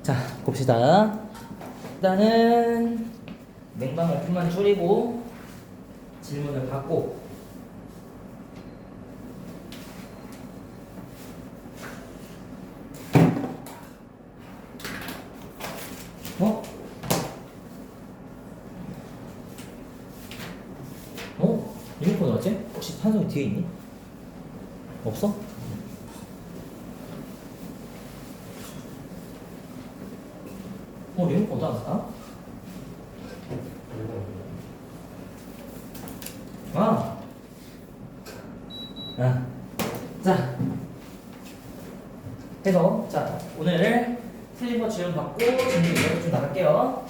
자, 봅시다. 일단은 냉방 오픈만 줄이고 질문을 받고 어? 리모컨 어딨지? 혹시 한송이 뒤에 있니? 없어? 리모컨 어디 놨어? 자, 해서 자 오늘 틀린 거 질문 받고 질문 좀 나갈게요.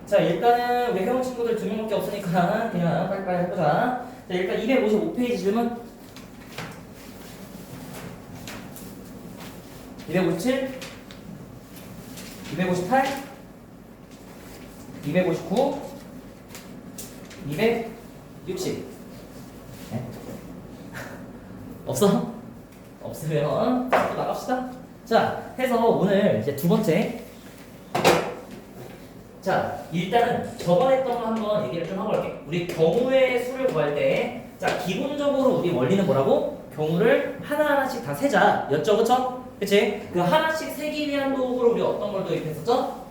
자, 일단은 우리 회원 친구들 2명밖에 없으니까 그냥 빨리빨리 해보자. 자, 일단 255페이지 질문. 257, 258, 259, 260. 네? 없어? 없으면 또 나갑시다. 자, 해서 오늘 이제 두 번째. 자, 일단은 저번에 했던 거 한번 얘기를 좀 하고 갈게. 우리 경우의 수를 구할 때, 자, 기본적으로 우리 원리는 뭐라고? 경우를 하나하나씩 다 세자. 였죠, 그쵸? 그치? 그 하나씩 세기 위한 도구로 우리 어떤 걸 도입했었죠?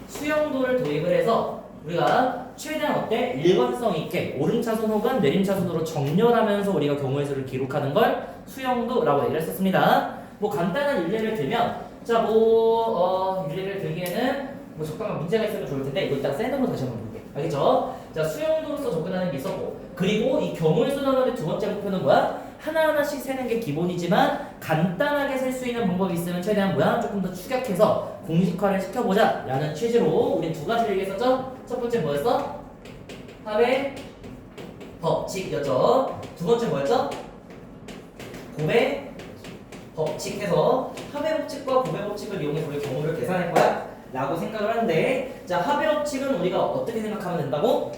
수용도를 도입을 해서 우리가 최대한 어때? 일관성 있게 오름차순 혹은 내림차순으로 정렬하면서 우리가 경우의 수를 기록하는 걸 수용도라고 얘기를 했었습니다. 뭐 간단한 일례를 들면, 자, 일례를 들기에는 뭐 적당한 문제가 있으면 좋을 텐데 이거 일단 샌드로 다시 한번 볼게. 알겠죠? 자, 수용도로서 접근하는 게 있었고, 그리고 이 경우의 수 나누는 두 번째 목표는 뭐야? 하나하나씩 세는 게 기본이지만 간단하게 셀 수 있는 방법이 있으면 최대한 뭐야? 조금 더 축약해서 공식화를 시켜보자 라는 취지로 우린 두 가지를 얘기했었죠? 첫 번째 뭐였어? 합의 법칙이었죠. 두 번째 뭐였죠? 곱의 법칙 해서 합의 법칙과 곱의 법칙을 이용해서 우리 경우를 계산할 거야 라고 생각을 하는데, 자, 합의 법칙은 우리가 어떻게 생각하면 된다고?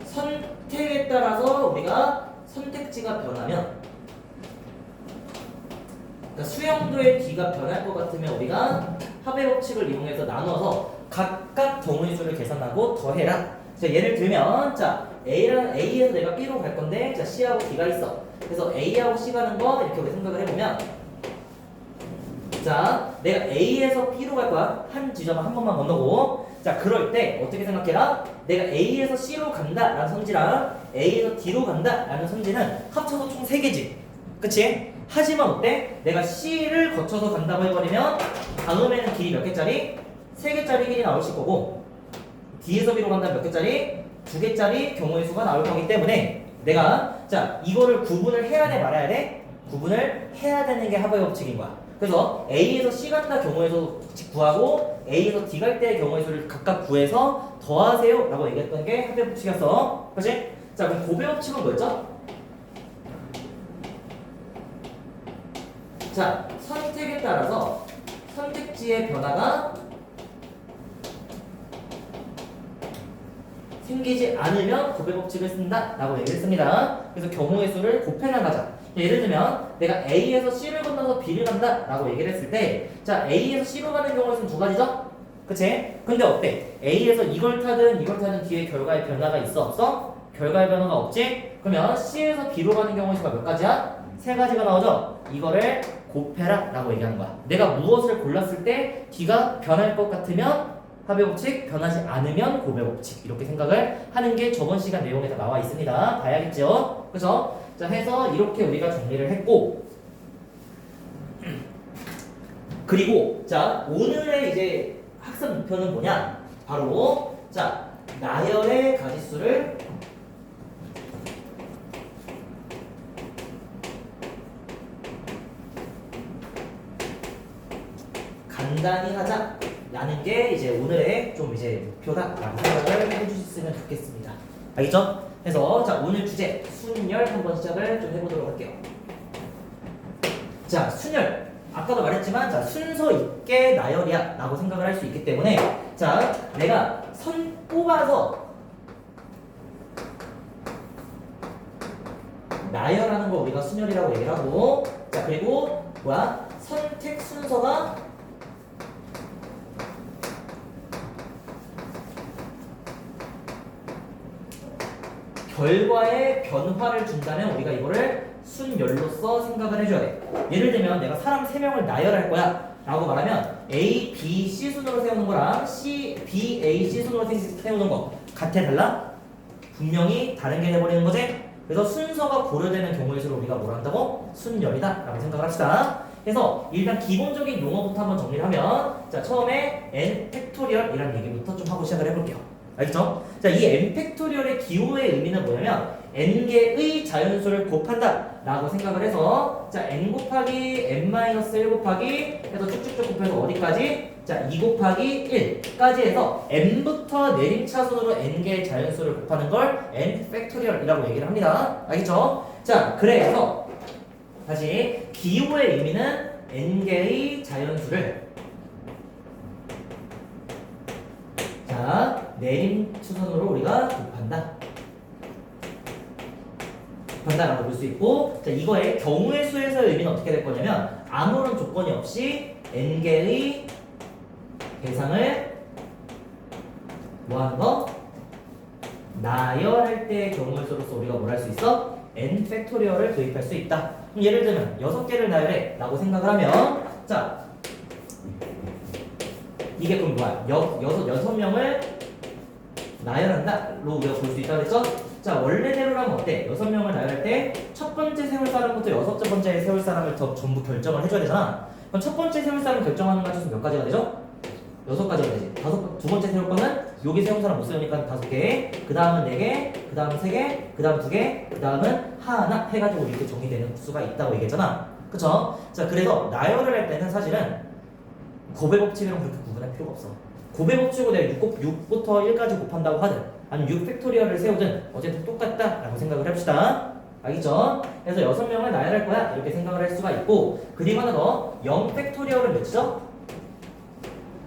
선택에 따라서 우리가 선택지가 변하면, 그러니까 수용도의 D가 변할 것 같으면 우리가 합의 법칙을 이용해서 나눠서 각각 경우의 수를 계산하고 더해라. 자, 예를 들면, 자, A에서 내가 B로 갈 건데, 자, C하고 D가 있어. 그래서 A하고 C 가는 거 이렇게 우리 생각을 해보면, 자, 내가 A에서 B로 갈 거야. 한 지점을 한 번만 건너고. 자, 그럴 때 어떻게 생각해라? 내가 A에서 C로 간다 라는 선지랑 A에서 D로 간다 라는 선지는 합쳐서 총 3개지. 그치? 하지만 어때? 내가 C를 거쳐서 간다고 해버리면 다음에는 길이 몇 개짜리? 3개짜리 길이 나올 거고, D에서 B로 간다면 몇 개짜리? 2개짜리 경우의 수가 나올 거기 때문에 내가, 자, 이거를 구분을 해야 돼 말아야 돼? 구분을 해야 되는 게 합의 법칙인 거야. 그래서 A에서 C 간다 경우의 수 구하고 A에서 D 갈 때의 경우의 수를 각각 구해서 더하세요 라고 얘기했던 게 합의 법칙이었어. 그치? 자, 그럼 곱의 법칙은 뭐였죠? 자, 선택에 따라서 선택지의 변화가 생기지 않으면 곱의 법칙을 쓴다 라고 얘기를 했습니다. 그래서 경우의 수를 곱해 나가자. 예를 들면 내가 A에서 C를 건너서 B를 간다 라고 얘기를 했을 때, 자, A에서 C로 가는 경우의 수는 두 가지죠? 그치? 근데 어때? A에서 이걸 타든 뒤에 결과의 변화가 있어 없어? 결과의 변화가 없지? 그러면 C에서 B로 가는 경우의 수가 몇 가지야? 3가지가 나오죠? 이거를 곱해라 라고 얘기하는 거야. 내가 무엇을 골랐을 때 D가 변할 것 같으면 합의 법칙, 변하지 않으면 곱의 법칙, 이렇게 생각을 하는 게 저번 시간 내용에 다 나와 있습니다. 봐야겠죠? 그죠? 자, 해서 이렇게 우리가 정리를 했고, 그리고 자, 오늘의 이제 학습 목표는 뭐냐? 바로, 자, 나열의 가지수를 간단히 하자 라는 게 이제 오늘의 좀 이제 목표다라고 생각을 해주셨으면 좋겠습니다. 알겠죠? 그래서 자, 오늘 주제 순열 한번 시작을 좀 해보도록 할게요. 자, 순열 아까도 말했지만, 자, 순서 있게 나열이야 라고 생각을 할 수 있기 때문에, 자, 내가 선 뽑아서 나열하는 걸 우리가 순열이라고 얘기를 하고, 자 그리고 뭐야? 선택 순서가 결과에 변화를 준다면 우리가 이거를 순열로서 생각을 해줘야 돼. 예를 들면 내가 사람 3명을 나열할 거야 라고 말하면 A, B, C 순으로 세우는 거랑 C, B, A, C 순으로 세우는 거 같아 달라? 분명히 다른 게 돼버리는 거지? 그래서 순서가 고려되는 경우일수록 우리가 뭘 한다고? 순열이다 라고 생각을 합시다. 그래서 일단 기본적인 용어부터 한번 정리를 하면, 자 처음에 n 팩토리얼이라는 얘기부터 좀 하고 시작을 해볼게요. 알겠죠? 자, 이 n 팩토리얼의 기호의 의미는 뭐냐면 n개의 자연수를 곱한다 라고 생각을 해서, 자 n 곱하기 n-1 곱하기 해서 쭉쭉쭉 곱해서 어디까지? 자 2 곱하기 1까지 해서 n부터 내림차순으로 n개의 자연수를 곱하는 걸 n 팩토리얼이라고 얘기를 합니다. 알겠죠? 자 그래서 다시 기호의 의미는 n개의 자연수를 자 내림차순으로 우리가 곱한다 라고 볼 수 있고, 자 이거의 경우의 수에서의 의미는 어떻게 될 거냐면 아무런 조건이 없이 n개의 대상을 뭐 하는 거? 나열할 때의 경우의 수로서 우리가 뭘 할 수 있어? n 팩토리얼을 도입할 수 있다. 그럼 예를 들면 6개를 나열해 라고 생각을 하면, 자 이게 그럼 뭐야? 6명을 나열한다 로 우리가 볼 수 있다고 했죠? 자 원래대로라면 어때? 6명을 나열할 때 첫 번째 세울 사람부터 6번째에 세울 사람을 더 전부 결정을 해줘야 되잖아. 그럼 첫 번째 세울 사람 결정하는 가지수 몇 가지가 되죠? 6가지가 되지. 두 번째 세울 거는 여기 세운 사람 못 세우니까 5개, 그 다음은 4개, 그 다음은 3개, 그 다음 2개, 그 다음은 하나 해가지고 이렇게 정의되는 수가 있다고 얘기했잖아. 그쵸? 자 그래서 나열을 할 때는 사실은 곱의 법칙이랑 그렇게 구분할 필요가 없어. 곱의 법칙으로 내가 6부터 1까지 곱한다고 하든 아니면 6 팩토리얼을 세우든 어쨌든 똑같다 라고 생각을 합시다. 알겠죠? 그래서 6명을 나열할 거야 이렇게 생각을 할 수가 있고, 그리고 하나 더 0 팩토리얼은 몇이죠?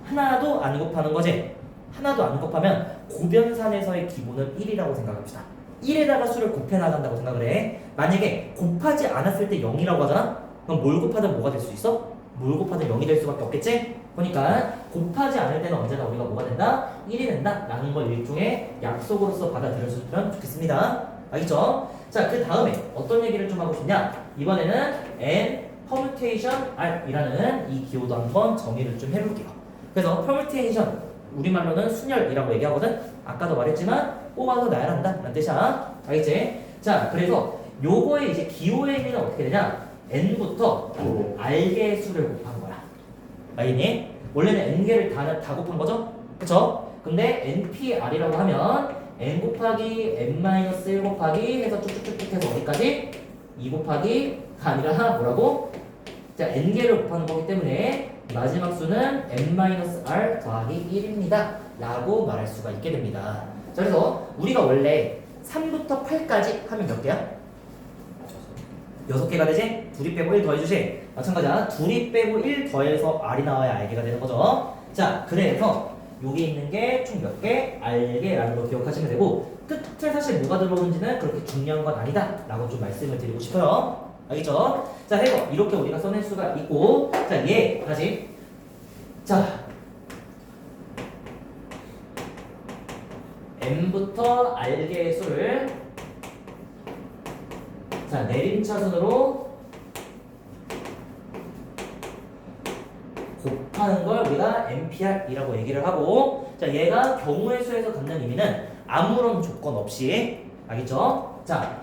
하나도 안 곱하는 거지. 하나도 안 곱하면 고변산에서의 기본은 1이라고 생각합시다. 1에다가 수를 곱해 나간다고 생각을 해. 만약에 곱하지 않았을 때 0이라고 하잖아? 그럼 뭘 곱하든 뭐가 될 수 있어? 뭘 곱하든 0이 될 수밖에 없겠지? 그러니까 곱하지 않을 때는 언제나 우리가 뭐가 된다? 1이 된다 라는 걸 일종의 약속으로서 받아들여주면 좋겠습니다. 알겠죠? 자, 그 다음에 어떤 얘기를 좀 하고 싶냐? 이번에는 n permutation r이라는 이 기호도 한번 정의를 좀 해볼게요. 그래서 permutation 우리말로는 순열이라고 얘기하거든? 아까도 말했지만 뽑아서 나열한다 라는 뜻이야. 알겠지? 자, 그래서 요거의 이제 기호의 의미는 어떻게 되냐? n부터 r개의 수를 곱한 거야. 알겠니? 원래는 n개를 다 곱한 거죠? 그쵸? 근데 npr이라고 하면 n 곱하기 n-1 곱하기 해서 쭉쭉쭉 해서 어디까지? 2 곱하기가 아니라 뭐라고? 자 n개를 곱하는 거기 때문에 마지막 수는 n-r 더하기 1입니다 라고 말할 수가 있게 됩니다. 자 그래서 우리가 원래 3부터 8까지 하면 몇 개야? 6개가 되지? 둘이 빼고 1 더해주지? 마찬가지야. 둘이 빼고 1 더해서 r이 나와야 r개가 되는 거죠. 자 그래서 여기 있는 게 총 몇 개? r개라는 걸 기억하시면 되고, 끝에 사실 뭐가 들어오는지는 그렇게 중요한 건 아니다 라고 좀 말씀을 드리고 싶어요. 알겠죠? 자 해서 이렇게 우리가 써낼 수가 있고, 자 얘 다시 자 n부터 r개의 수를 자 내림차순으로 곱하는 걸 우리가 NPR이라고 얘기를 하고, 자 얘가 경우의 수에서 갖는 의미는 아무런 조건 없이, 알겠죠? 자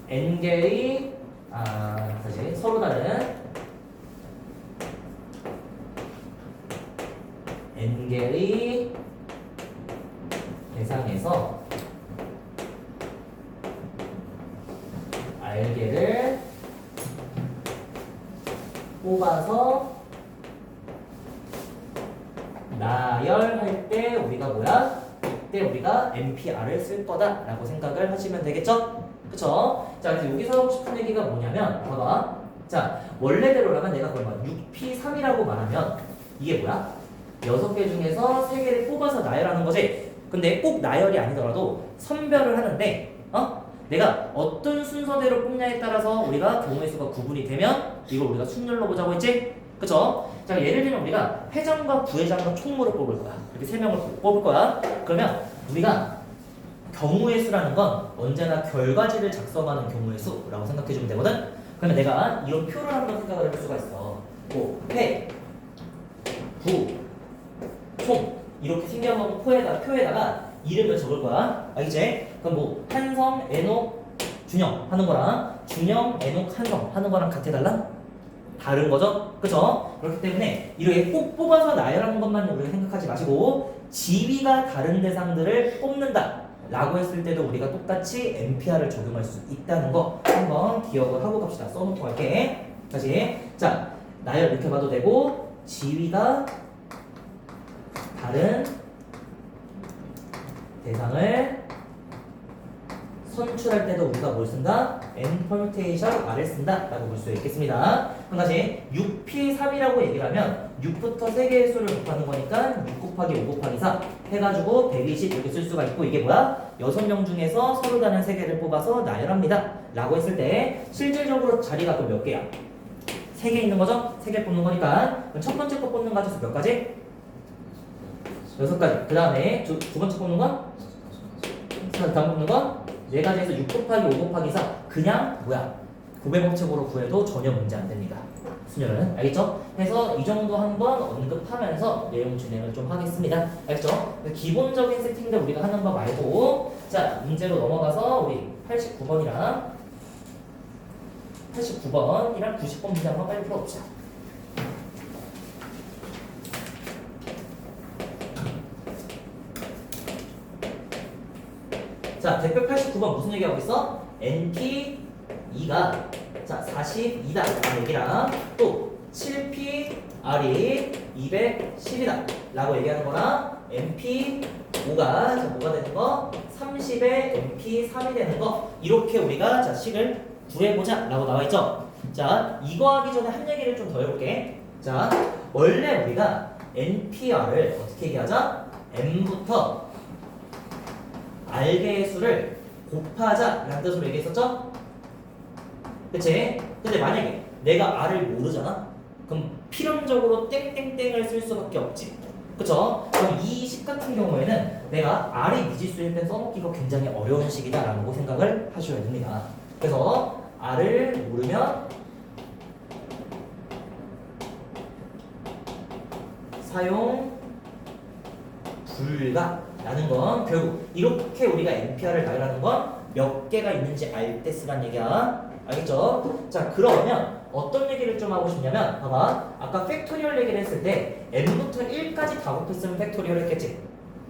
n개의 다시 서로 다른 n개의 대상에서 r개를 뽑아서 나열할 때 우리가 뭐야? 이때 우리가 NPR을 쓸 거다라고 생각을 하시면 되겠죠? 그쵸? 자, 그래서 여기서 하고 싶은 얘기가 뭐냐면, 봐봐. 자, 원래대로라면 내가 그러면 6P3이라고 말하면 이게 뭐야? 6개 중에서 3개를 뽑아서 나열하는 거지. 근데 꼭 나열이 아니더라도 선별을 하는데, 내가 어떤 순서대로 뽑냐에 따라서 우리가 경우의 수가 구분이 되면 이걸 우리가 순열로 보자고 했지? 그쵸? 자, 예를 들면 우리가 회장과 부회장과 총무를 뽑을 거야. 이렇게 세 명을 뽑을 거야. 그러면 우리가 경우의 수라는 건 언제나 결과지를 작성하는 경우의 수라고 생각해주면 되거든? 그러면 내가 이런 표를 한번 생각을 해볼 수가 있어. 뭐, 회, 부, 총 이렇게 생겨놓은 표에다가 이름을 적을 거야. 알겠지? 그럼 뭐 한성, 애녹, 준영 하는 거랑 준영, 애녹, 한성 하는 거랑 같아달라? 다른 거죠? 그쵸? 그렇기 때문에 이렇게 꼭 뽑아서 나열하는 것만 우리가 생각하지 마시고 지위가 다른 대상들을 뽑는다 라고 했을 때도 우리가 똑같이 NPR을 적용할 수 있다는 거 한번 기억을 하고 갑시다. 써놓고 갈게. 다시. 자, 나열 이렇게 봐도 되고 지위가 다른 대상을 선출할 때도 우리가 뭘 쓴다? N permutation R을 쓴다 라고 볼 수 있겠습니다. 한 가지 6P3이라고 얘기를 하면 6부터 3개의 수를 곱하는 거니까 6 곱하기 5 곱하기 4 해가지고 120 이렇게 쓸 수가 있고 이게 뭐야? 6명 중에서 서로 다른 3개를 뽑아서 나열합니다 라고 했을 때 실질적으로 자리가 그럼 몇 개야? 3개 있는 거죠? 3개 뽑는 거니까 그럼 첫 번째 거 뽑는 가지수 몇 가지? 6가지. 그 다음에 두 번째 뽑는 건? 다음 뽑는 건? 4가지에서 6 곱하기 5 곱하기 4 그냥 뭐야? 고배법칙으로 구해도 전혀 문제 안 됩니다. 순열은 알겠죠? 그래서 이 정도 한번 언급하면서 내용 진행을 좀 하겠습니다. 알겠죠? 기본적인 세팅들 우리가 하는 거 말고 자 문제로 넘어가서 우리 89번이랑 90번 문제 한번 빨리 풀어봅시다. 자, 대표 89번 무슨 얘기하고 있어? NP 2가 자 42다 라는 얘기랑 또 7P R이 210이다 라고 얘기하는 거랑 NP 5가 자 뭐가 되는 거? 30에 NP 3이 되는 거 이렇게 우리가 자 식을 구해보자 라고 나와있죠? 자 이거 하기 전에 한 얘기를 좀 더 해볼게. 자 원래 우리가 NPR을 어떻게 얘기하자? N부터 R개의 수를 곱하자 라는 뜻으로 얘기했었죠? 그치? 근데 만약에 내가 R을 모르잖아? 그럼 필연적으로 땡땡땡을 쓸 수밖에 없지. 그쵸? 그럼 이 식 같은 경우에는 내가 R이 미지수일 때 써먹기가 굉장히 어려운 식이다 라고 생각을 하셔야 됩니다. 그래서 R을 모르면 사용 불가 라는 건 결국 이렇게 우리가 NPR을 나열하는 건 몇 개가 있는지 알 때 쓰란 얘기야. 알겠죠? 자 그러면 어떤 얘기를 좀 하고 싶냐면 봐봐 아까 팩토리얼 얘기를 했을 때 n부터 1까지 다 곱했으면 팩토리얼 했겠지.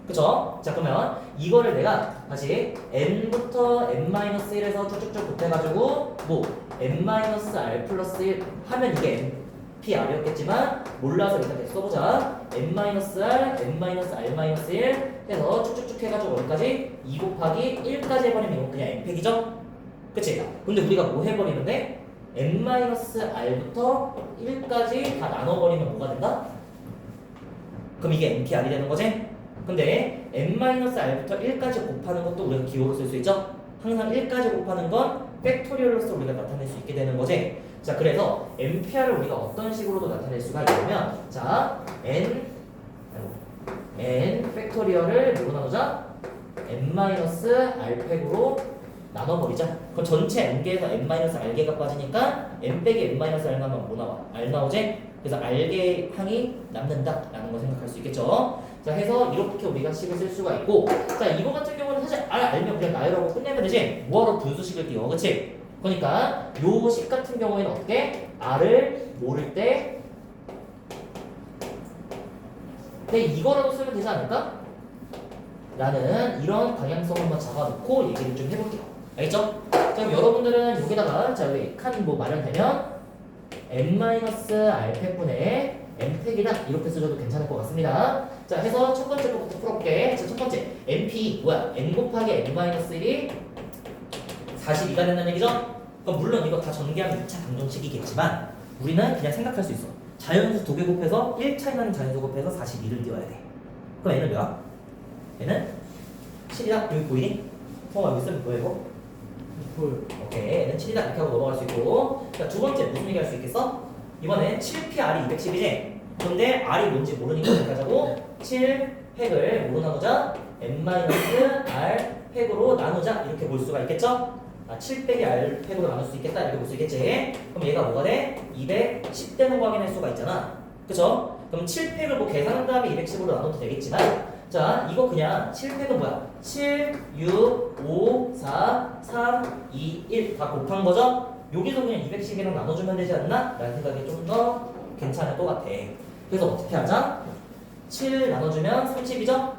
그쵸? 자 그러면 이거를 내가 다시 n부터 n-1에서 쭉쭉쭉 곱해가지고 뭐 n-r 플러스 1 하면 이게 NPR이었겠지만 몰라서 일단 계속 써보자. n-r, n-r-1 해서 쭉쭉쭉 해가지고 어디까지? 2 곱하기 1까지 해버리면 이건 그냥 n팩이죠? 그치? 근데 우리가 뭐 해버리는데 n-r부터 1까지 다 나눠버리면 뭐가 된다? 그럼 이게 NPR이 되는 거지? 근데 n-r부터 1까지 곱하는 것도 우리가 기호로 쓸 수 있죠? 항상 1까지 곱하는 건 팩토리얼로서 우리가 나타낼 수 있게 되는 거지? 자 그래서 NPR을 우리가 어떤 식으로도 나타낼 수가 있냐면 자 n 팩토리얼을 뭐로 나누자? n-r팩으로 나눠버리자. 그럼 전체 n개에서 n-r개가 빠지니까 n 빼기 n-r 나면 뭐 나와? r 나오지? 그래서 r개 항이 남는다라는 거 생각할 수 있겠죠. 자 해서 이렇게 우리가 식을 쓸 수가 있고 자 이거 같은 경우는 사실 r 알면 그냥 나열하고 끝내면 되지 뭐하러 분수식을 띄워 그치? 그러니까 요 식 같은 경우에는 어떻게? r을 모를 때 근데 이거라도 쓰면 되지 않을까? 라는 이런 방향성을 한번 잡아놓고 얘기를 좀 해볼게요. 알겠죠? 자 그럼 여러분들은 여기다가 자 여기 칸 뭐 마련되면 n-r팩분의 n팩이다 이렇게 써줘도 괜찮을 것 같습니다. 자 해서 첫 번째 거부터 풀어볼게. 자 첫 번째 np 뭐야? n 곱하기 n-1이 42가 된다는 얘기죠? 그럼 물론 이거 다 전개하면 2차 방정식이겠지만 우리는 그냥 생각할 수 있어. 자연수 2개 곱해서 1 차이 나는 자연수 곱해서 42를 띄워야 돼. 그럼 얘는 뭐야? 얘는 7이다. 여기 보이니? 여기 쓰면 뭐야 이거? 오케이, N은 7이다 이렇게 하고 넘어갈 수 있고. 자, 두 번째 무슨 얘기 할 수 있겠어? 이번엔 7PR이 210이지? 근데 R이 뭔지 모르니까 이렇게 하자고. 7팩을 뭐로 나누자? N-R 팩으로 나누자 이렇게 볼 수가 있겠죠? 7 빼기 R 팩으로 나눌 수 있겠다 이렇게 볼 수 있겠지? 그럼 얘가 뭐가 돼? 210 되는 거 확인할 수가 있잖아. 그쵸? 그럼 7팩을 뭐 계산한 다음에 210으로 나눠도 되겠지만, 자, 이거 그냥 7팩은 뭐야? 7, 6, 5, 4, 3, 2, 1 다 곱한 거죠? 여기서 그냥 210이랑 나눠주면 되지 않나? 라는 생각이 좀 더 괜찮을 것 같아. 그래서 어떻게 하자? 7 나눠주면 30이죠?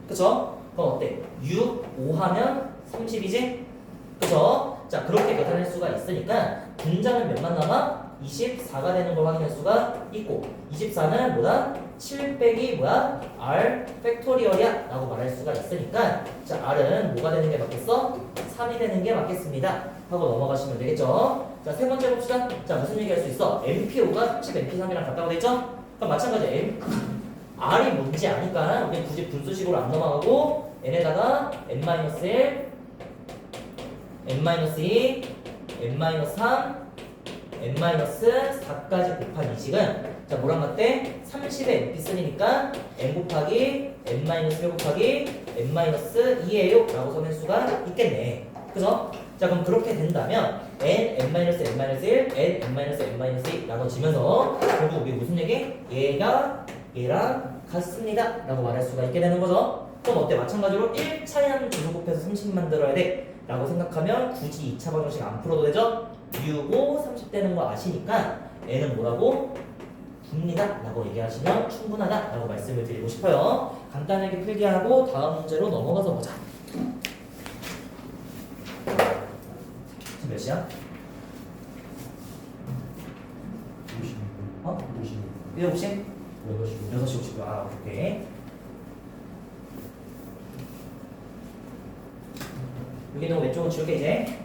그쵸? 그럼 어때? 6, 5 하면 30이지? 그쵸? 자, 그렇게 계산할 수가 있으니까 분자는 몇만 남아? 24가 되는 걸 확인할 수가 있고, 24는 뭐다? 7 빼기 뭐야? R 팩토리얼이야 라고 말할 수가 있으니까, 자, R은 뭐가 되는 게 맞겠어? 3이 되는 게 맞겠습니다 하고 넘어가시면 되겠죠. 자, 세 번째 봅시다. 자, 무슨 얘기 할 수 있어? MPO가 30 MP3이랑 같다고 됐죠? 그럼 마찬가지 R이 뭔지 아니까 우리 굳이 분수식으로 안 넘어가고 N에다가 N-1, N-2, N-3, N-4까지 곱한 이 식은, 자, 뭐랑 같대? 30의 MP3니까 N 곱하기 N-1 곱하기 N-2예요 라고 써낼 수가 있겠네. 그죠? 자, 그럼 그렇게 된다면 N, N-1, N-1, N, N-N-2 나눠지면서 결국 우리 무슨 얘기? 얘가 얘랑 같습니다 라고 말할 수가 있게 되는 거죠. 그럼 어때? 마찬가지로 1차에 한 주소 곱해서 30 만들어야 돼 라고 생각하면 굳이 2차 방정식 안 풀어도 되죠? 6, 5, 30 되는 거 아시니까 N은 뭐라고? 9입니다 라고 얘기하시면 충분하다 라고 말씀을 드리고 싶어요. 간단하게 필기하고 다음 문제로 넘어가서 보자. 지금 몇 시야? 7시? 6시 50분. 아, 오케이. 여기는 왼쪽은 지울게 이제.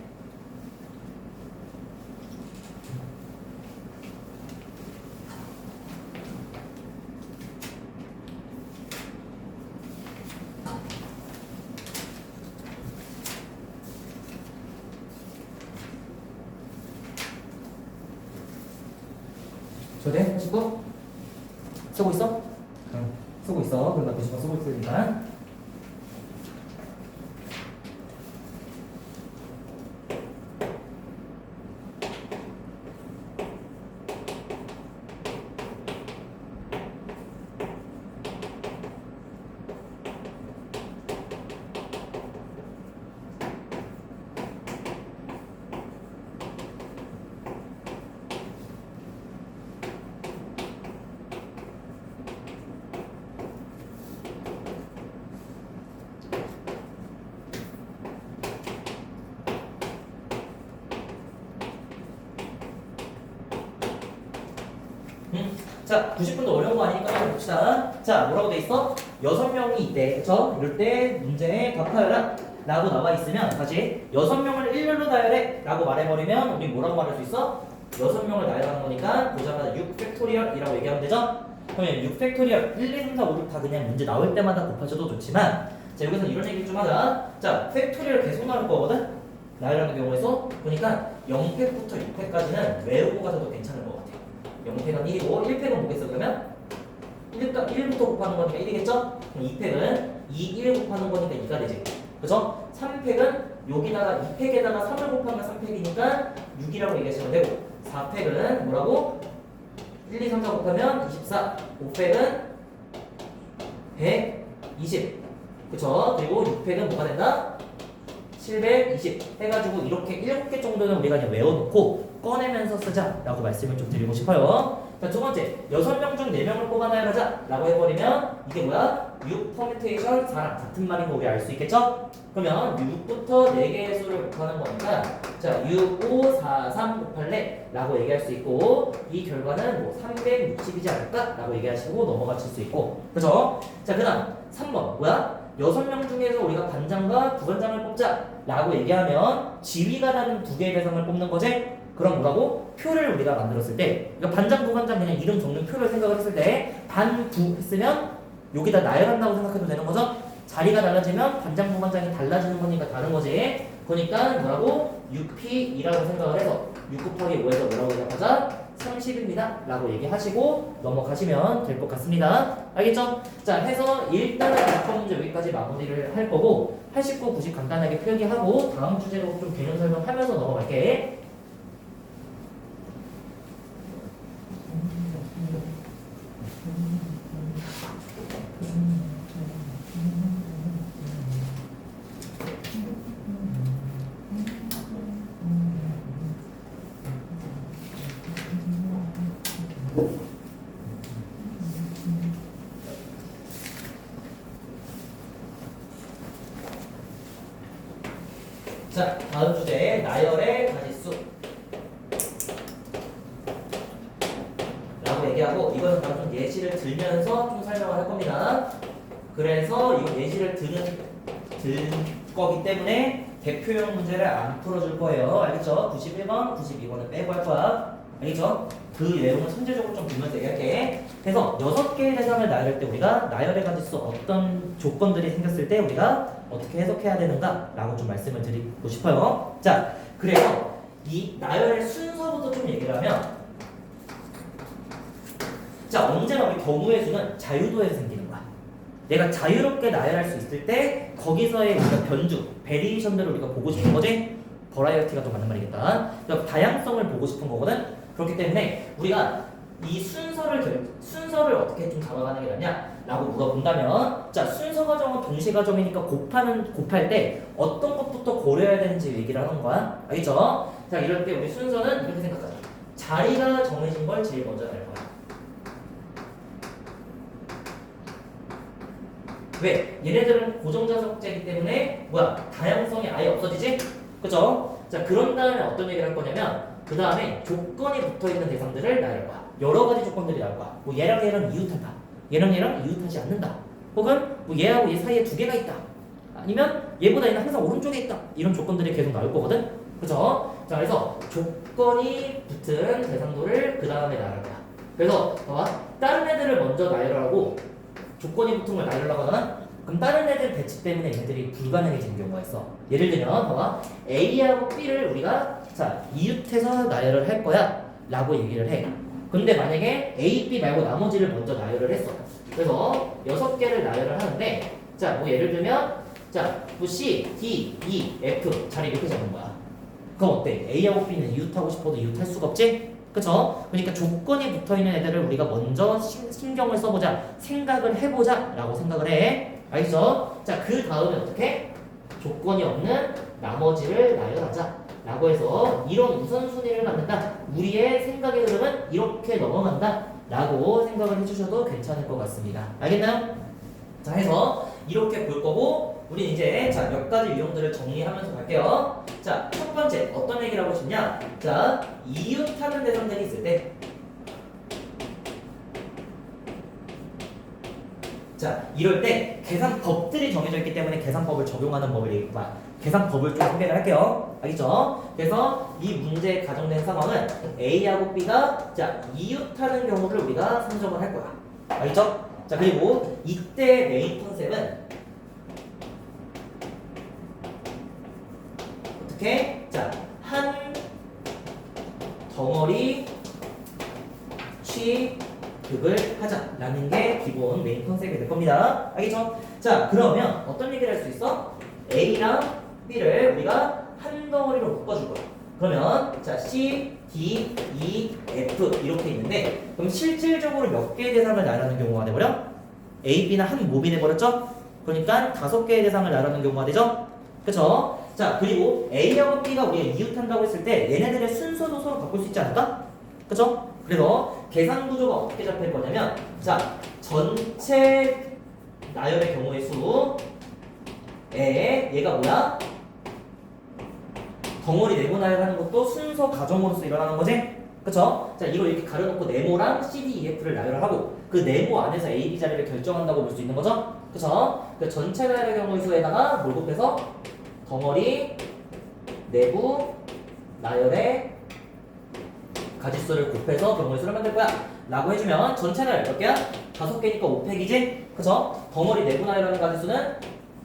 저대 39? 쓰고 있어? 응. 쓰고 있어. 그럼 나 90번 쓰고 있으니까. 자, 90분도 어려운 거 아니니까 한번 봅시다. 자, 뭐라고 돼 있어? 6명이 있대. 그쵸? 이럴 때 문제에 답하여라 라고 나와 있으면 다시 6명을 일렬로 나열해 라고 말해버리면 우리 뭐라고 말할 수 있어? 6명을 나열하는 거니까 보자마자 6 팩토리얼이라고 얘기하면 되죠? 그러면 6 팩토리얼 1, 2, 3, 4, 5, 6 다 그냥 문제 나올 때마다 곱하셔도 좋지만, 자, 여기서 이런 얘기 좀 하자. 자, 팩토리얼 계속 나올 거거든? 나열하는 경우에서 보니까 0팩부터 6팩까지는 외우고 가셔도 괜찮을 것 같아. 0팩은 1이고 1팩은 뭐겠어 그러면? 1부터 곱하는 거니까 1이겠죠? 그럼 2팩은 2, 1 곱하는 거니까 2가 되지. 그죠? 3팩은 여기다가 2팩에다가 3을 곱하면 3팩이니까 6이라고 얘기하시면 되고, 4팩은 뭐라고? 1, 2, 3, 4 곱하면 24, 5팩은 120. 그쵸? 그리고 6팩은 뭐가 된다? 720 해가지고 이렇게 7개 정도는 우리가 그냥 외워놓고 꺼내면서 쓰자 라고 말씀을 좀 드리고 싶어요. 자, 두 번째, 6명 중 4명을 뽑아 나열하자 라고 해버리면 이게 뭐야? 6 퍼뮤테이션 4랑 같은 말인 거 우리 알 수 있겠죠? 그러면 6부터 4개의 수를 곱하는 거니까, 자, 6, 5, 4, 3 곱할래 라고 얘기할 수 있고, 이 결과는 뭐 360이지 않을까? 라고 얘기하시고 넘어가실 수 있고, 그죠? 자, 그 다음 3번 뭐야? 6명 중에서 우리가 반장과 부반장을 뽑자 라고 얘기하면 지위가 다른 2개의 대상을 뽑는 거지? 그럼 뭐라고? 표를 우리가 만들었을 때, 그러니까 반장, 부반장 그냥 이름 적는 표를 생각을 했을 때 반부 했으면 여기다 나열한다고 생각해도 되는 거죠? 자리가 달라지면 반장, 부반장이 달라지는 거니까 다른 거지. 그러니까 뭐라고? 6P이라고 생각을 해서 6 곱하기 5에서 뭐라고 대답하자? 30입니다. 라고 얘기하시고 넘어가시면 될 것 같습니다. 알겠죠? 자, 해서 일단은 답법 문제 여기까지 마무리를 할 거고 89, 90 간단하게 필기하고 다음 주제로 좀 개념 설명하면서 넘어갈게. 자, 다음 주제 나열의 가지수 라고 얘기하고 이거는 바로 좀 예시를 들면서 좀 설명을 할 겁니다. 그래서 이거 예시를 들 거기 때문에 대표형 문제를 안 풀어줄 거예요. 알겠죠? 91번, 92번은 빼고 할 거야. 알겠죠? 그 내용은 선제적으로 좀 보면서 얘기할게. 그래서 6개의 대상을 나열할 때 우리가 나열의 가지수 어떤 조건들이 생겼을 때 우리가 어떻게 해석해야 되는가 라고 좀 말씀을 드리고 싶어요. 자, 그래서 이 나열의 순서부터 좀 얘기를 하면 자, 언제나 우리 경우의 수는 자유도에서 생기는 거야. 내가 자유롭게 나열할 수 있을 때 거기서의 우리가 변주, 베리에이션들을 우리가 보고 싶은 거지. 버라이어티가 좀 맞는 말이겠다. 그러니까 다양성을 보고 싶은 거거든. 그렇기 때문에 우리가 이 순서를 어떻게 좀 잡아가는 게 낫냐라고 물어본다면, 자, 순서 과정은 동시 과정이니까 곱할 때 어떤 것부터 고려해야 되는지 얘기를 하는 거야. 알겠죠? 자, 이럴 때 우리 순서는 이렇게 생각하자. 자리가 정해진 걸 제일 먼저 낼 거야. 왜? 얘네들은 고정자석제이기 때문에 다양성이 아예 없어지지? 그죠? 자, 그런 다음에 어떤 얘기를 할 거냐면 그 다음에 조건이 붙어있는 대상들을 나열 거야. 여러 가지 조건들이 나올 거야. 뭐 얘랑 얘랑 이웃한다. 얘랑 얘랑 이웃하지 않는다. 혹은 뭐 얘하고 얘 사이에 두 개가 있다. 아니면 얘보다 얘는 항상 오른쪽에 있다. 이런 조건들이 계속 나올 거거든. 그죠? 자, 그래서 조건이 붙은 대상들을 그 다음에 나열 거야. 그래서 봐봐. 다른 애들을 먼저 나열하고 조건이 붙은 걸 나열하려고 하잖아? 그럼 다른 애들 배치 때문에 얘네들이 불가능해지는 경우가 있어. 예를 들면 봐봐. A하고 B를 우리가 자 이웃해서 나열을 할 거야 라고 얘기를 해. 근데 만약에 A, B 말고 나머지를 먼저 나열을 했어. 그래서 6개를 나열을 하는데 자 뭐 예를 들면 자 뭐 C, D, E, F 자리 이렇게 잡는 거야. 그럼 어때? A하고 B는 이웃하고 싶어도 이웃할 수가 없지? 그쵸? 그러니까 조건이 붙어있는 애들을 우리가 먼저 신경을 써보자, 생각을 해보자 라고 생각을 해. 알겠어? 자, 그 다음에 어떻게? 조건이 없는 나머지를 나열하자 라고 해서 이런 우선순위를 만든다. 우리의 생각의 흐름은 이렇게 넘어간다 라고 생각을 해주셔도 괜찮을 것 같습니다. 알겠나요? 자, 해서 이렇게 볼 거고 우리 이제 자, 몇 가지 유형들을 정리하면서 갈게요. 자, 첫 번째 어떤 얘기를 하고 싶냐? 자, 이웃하는 대상들이 있을 때 자, 이럴 때 계산법들이 정해져 있기 때문에 계산법을 적용하는 법을 계산법을 좀 소개를 할게요. 알겠죠? 그래서 이 문제에 가정된 상황은 A하고 B가 자, 이웃하는 경우를 우리가 선정을 할 거야. 알겠죠? 자, 그리고 이때 메인 컨셉은 어떻게? 자, 한 덩어리 취급을 하자라는 게 기본 메인 컨셉이 될 겁니다. 알겠죠? 자, 그러면 어떤 얘기를 할 수 있어? A랑 B를 우리가 한 덩어리로 묶어줄 거야. 그러면 자, C, D, E, F 이렇게 있는데 그럼 실질적으로 몇 개의 대상을 나열하는 경우가 돼버려? A, B는 한 몸이 돼버렸죠? 그러니까 5개의 대상을 나열하는 경우가 되죠? 그쵸? 자, 그리고 A하고 B가 우리가 이웃한다고 했을 때 얘네들의 순서도 서로 바꿀 수 있지 않을까? 그쵸? 그래서 계산 구조가 어떻게 잡힐 거냐면 자, 전체 나열의 경우의 수에 얘가 뭐야? 덩어리 네모 나열하는 것도 순서 가정으로서 일어나는 거지? 그쵸? 자, 이걸 이렇게 가려놓고 네모랑 C, D, E, F를 나열을 하고 그 네모 안에서 A, B 자리를 결정한다고 볼 수 있는 거죠? 그쵸? 그 전체 나열의 경우의 수에다가 뭘 곱해서 덩어리 내부 나열의 가지수를 곱해서 경우의 수를 만들 거야 라고 해주면 전체 나열 몇 개야? 5개니까 5팩이지? 그쵸? 덩어리 내부 나열하는 가지수는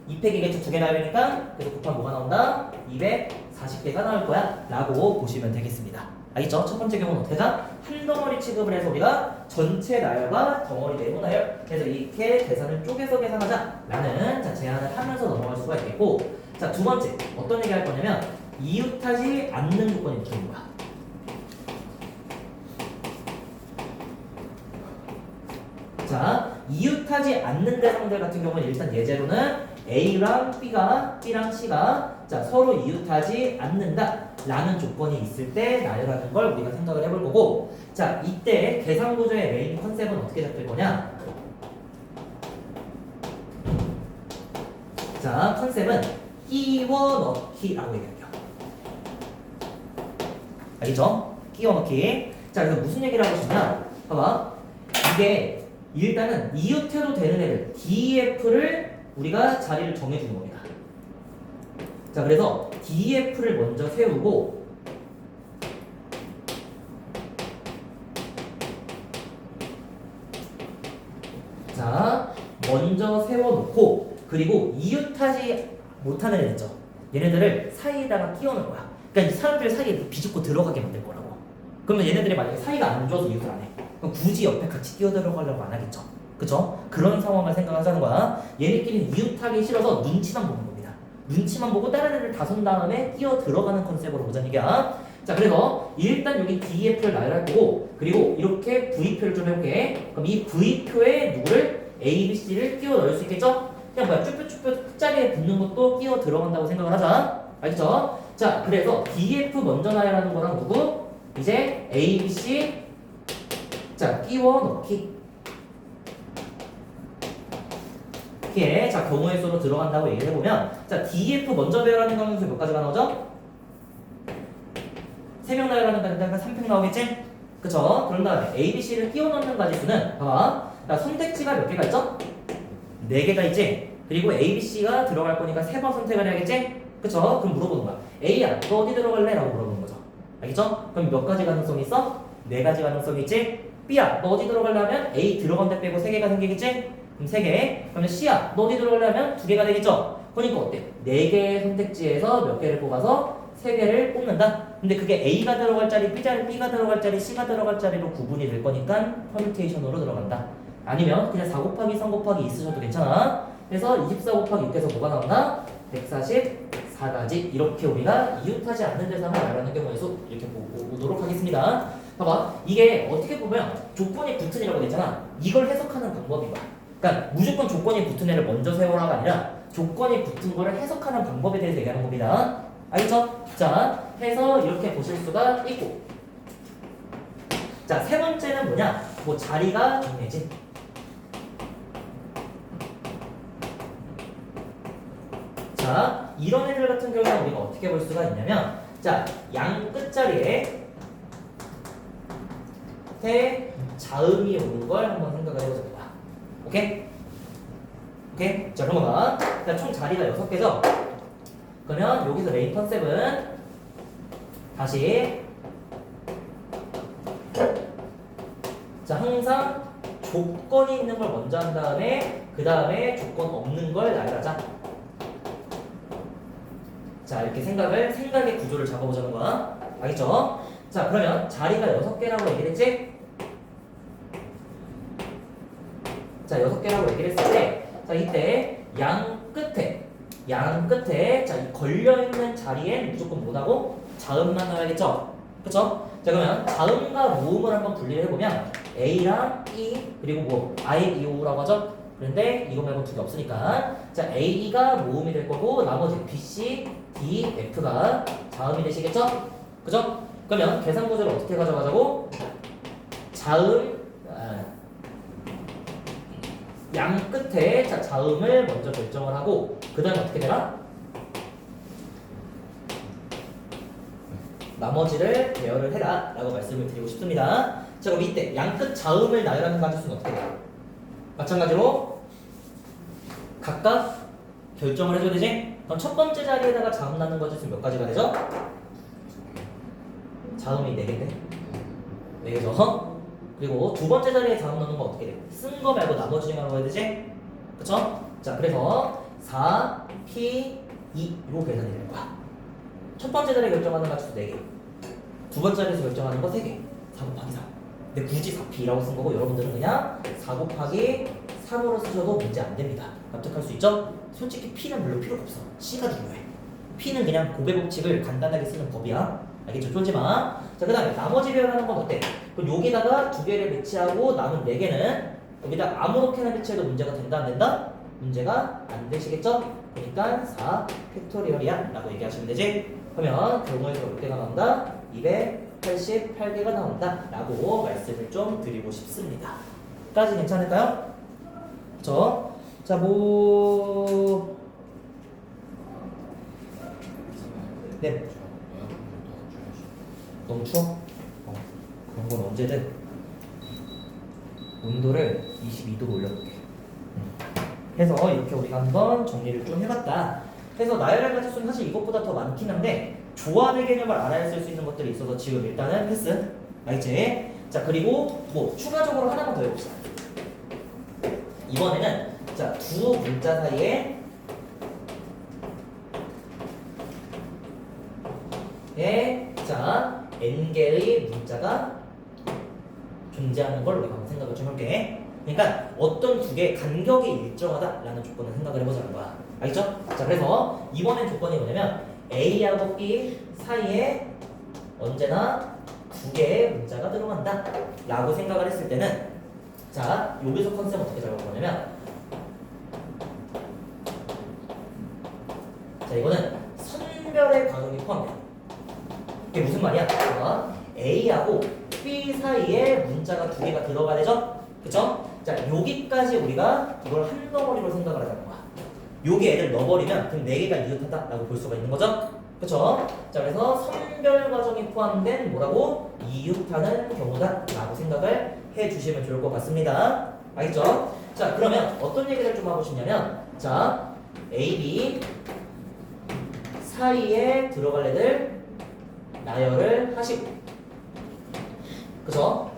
2 팩이겠죠. 2개 나와야 되니까. 그래서 곱하면 뭐가 나온다? 240개가 나올 거야 라고 보시면 되겠습니다. 알겠죠? 첫 번째 경우는 어떻게 하자? 한 덩어리 취급을 해서 우리가 전체 나열과 덩어리 내부 나열 그래서 이렇게 계산을 쪼개서 계산하자 라는 자, 제안을 하면서 넘어갈 수가 있겠고, 자, 두 번째 어떤 얘기 할 거냐면 이웃하지 않는 조건이 붙는 거야. 자, 이웃하지 않는 대상들 같은 경우는 일단 예제로는 A랑 B랑 C가 자, 서로 이웃하지 않는다 라는 조건이 있을 때 나열하는 걸 우리가 생각을 해볼 거고, 자, 이때 계산 구조의 메인 컨셉은 어떻게 잡힐 거냐? 자, 컨셉은 끼워 넣기라고 얘기할게요. 알겠죠? 끼워 넣기. 자, 그래서 무슨 얘기를 하고 싶냐? 봐봐. 이게 일단은 이웃해도 되는 애들 DF를 우리가 자리를 정해주는 겁니다. 자, 그래서 DF를 먼저 세우고 자, 먼저 세워놓고 그리고 이웃하지 못하는 애들 있죠. 얘네들을 사이에다가 끼워놓은 거야. 그러니까 이 사람들 사이에 비집고 들어가게 만들 거라고. 그러면 얘네들이 만약에 사이가 안 좋아서 이웃을 안 해. 그럼 굳이 옆에 같이 끼어 들어가려고 안 하겠죠. 그쵸? 그런 상황을 생각하자는 거야. 얘네끼리는 이웃하기 싫어서 눈치만 보는 겁니다. 눈치만 보고 다른 애들 다 손 다음에 끼어 들어가는 컨셉으로 보자는 얘기야. 자, 그래서 일단 여기 DF를 나열할 거고, 그리고 이렇게 V표를 좀 해볼게. 그럼 이 V표에 누구를 A, B, C를 끼워 넣을 수 있겠죠? 그냥 뭐야, 쭈뼛쭈뼛 끝자리에 붙는 것도 끼워 들어간다고 생각을 하자. 알겠죠? 자, 그래서 DF 먼저 나열하는 거랑 누구? 이제 A, B, C 자, 끼워 넣기. 이렇게 자, 경우의 수로 들어간다고 얘기를 해보면, 자, DF 먼저 배열하는 경우는 몇 가지가 나오죠? 3명 나열하는 거니까 3팩 나오겠지? 그쵸? 그런 다음에 A, B, C를 끼워 넣는 가지수는 봐봐. 자, 선택지가 몇 개가 있죠? 4개가 있지? 그리고 A, B, C가 들어갈 거니까 3번 선택을 해야겠지? 그쵸? 그럼 물어보는 거야. A야, 너 어디 들어갈래? 라고 물어보는 거죠. 알겠죠? 그럼 몇 가지 가능성이 있어? 4가지 가능성이 있지? B야, 너 어디 들어가려면 A 들어간 데 빼고 3개가 생기겠지? 그럼 3개. 그러면 C야, 너 어디 들어가려면 2개가 되겠죠? 그러니까 어때? 4개의 선택지에서 몇 개를 뽑아서 3개를 뽑는다? 근데 그게 A가 들어갈 자리, B가 들어갈 자리, C가 들어갈 자리로 구분이 될 거니까 퍼뮤테이션으로 들어간다. 아니면 그냥 4 곱하기 3 곱하기 2 쓰셔도 괜찮아. 그래서 24 곱하기 6에서 뭐가 나온다? 144가지. 이렇게 우리가 이웃하지 않는 대상을 말하는 경우에 수 이렇게 보도록 하겠습니다. 봐봐, 이게 어떻게 보면 조건이 붙은 이라고 됐잖아. 이걸 해석하는 방법인 거야. 그러니까 무조건 조건이 붙은 애를 먼저 세워라가 아니라 조건이 붙은 거를 해석하는 방법에 대해서 얘기하는 겁니다. 알겠죠? 자, 해서 이렇게 보실 수가 있고, 자, 세 번째는 뭐냐? 뭐 자리가 정해진. 자, 이런 애들 같은 경우는 우리가 어떻게 볼 수가 있냐면, 자, 양 끝자리에 자음이 오는 걸 한번 생각을 해보자. 오케이? 오케이? 자, 넘어가. 자, 총 자리가 6개죠? 그러면 여기서 메인 컨셉은 다시 자, 항상 조건이 있는 걸 먼저 한 다음에 그 다음에 조건 없는 걸 나열하자. 자, 이렇게 생각의 구조를 잡아보자는 거야. 알겠죠? 자, 그러면 자리가 6개라고 얘기를 했지? 자, 6개라고 얘기를 했을 때, 자, 이때 양 끝에 자, 이 걸려있는 자리엔 무조건 뭐라고? 자음만 넣어야겠죠? 그쵸? 자, 그러면 자음과 모음을 한번 분리를 해보면 A랑 E 그리고 뭐 I, E, O라고 하죠? 그런데 이거 말고 2개 없으니까 자, A가 모음이 될 거고 나머지 B, C, D, F가 자음이 되시겠죠? 그죠? 그러면 계산 구조를 어떻게 가져가자고? 자음 양 끝에 자, 자음을 먼저 결정을 하고 그 다음에 어떻게 되나? 나머지를 배열을 해라 라고 말씀을 드리고 싶습니다. 자, 그럼 이때 양 끝 자음을 나열하는 가지수는 어떻게 돼요? 마찬가지로 각각 결정을 해줘야 되지? 그럼 첫 번째 자리에다가 자음 나는 가지수는 몇 가지가 되죠? 자음이 4개인데 4개죠? 그리고 두 번째 자리에 자음 넣는 거 어떻게 돼? 쓴 거 말고 나머지만 넣어야 되지? 그쵸? 자, 그래서 4, P, 2 이거 계산이 되는 거야. 첫 번째 자리 결정하는 값수 4개, 두 번째 자리에서 결정하는 거 3개, 4 곱하기 4. 근데 굳이 4P라고 쓴 거고 여러분들은 그냥 4 곱하기 3으로 쓰셔도 문제 안 됩니다. 납득할 수 있죠? 솔직히 P는 별로 필요가 없어. C가 중요해. P는 그냥 곱의 법칙을 간단하게 쓰는 법이야. 알겠죠? 쫄지 마. 자, 그 다음에 나머지 배열하는 건 어때? 그럼 여기다가 두 개를 배치하고 남은 4개는 여기다 아무렇게나 배치해도 문제가 된다 안 된다? 문제가 안 되시겠죠? 그러니까 4 팩토리얼이야 라고 얘기하시면 되지. 그러면 경우에서 몇 개가 나온다? 288개가 나온다 라고 말씀을 좀 드리고 싶습니다. 까지 괜찮을까요? 그쵸? 자, 네. 너무 추워? 그런 건 언제든 온도를 22도로 올려볼게. 해서 이렇게 우리가 한번 정리를 좀 해봤다. 그래서 나열할 가지수는 사실 이것보다 더 많긴 한데 조합의 개념을 알아야 쓸 수 있는 것들이 있어서 지금 일단은 패스. 알겠지? 자, 그리고 뭐 추가적으로 하나만 더 해봅시다. 이번에는 자, 두 문자 사이에 자, n개의 문자가 존재하는 걸 우리가 한번 생각을 좀 해볼게. 그러니까 어떤 두 개의 간격이 일정하다라는 조건을 생각을 해보자는 거야. 알겠죠? 자, 그래서 이번엔 조건이 뭐냐면 A하고 B 사이에 언제나 두 개의 문자가 들어간다 라고 생각을 했을 때는 자, 여기서 컨셉 어떻게 잡을 거냐면 자, 이거는 선별의 과정이 포함돼. 이게 무슨 말이야? A하고 B 사이에 문자가 두 개가 들어가야 되죠? 그쵸? 자, 여기까지 우리가 이걸 한 덩어리로 생각을 하자는 거야. 여기 애들 넣어버리면 그럼 4개가 이웃하다라고 볼 수가 있는 거죠? 그쵸? 자, 그래서 선별 과정이 포함된 뭐라고? 이웃하는 경우다라고 생각을 해주시면 좋을 것 같습니다. 알겠죠? 자, 그러면 어떤 얘기를 좀 하고 싶냐면 자, A, B 사이에 들어갈 애들 나열을 하시고 그죠?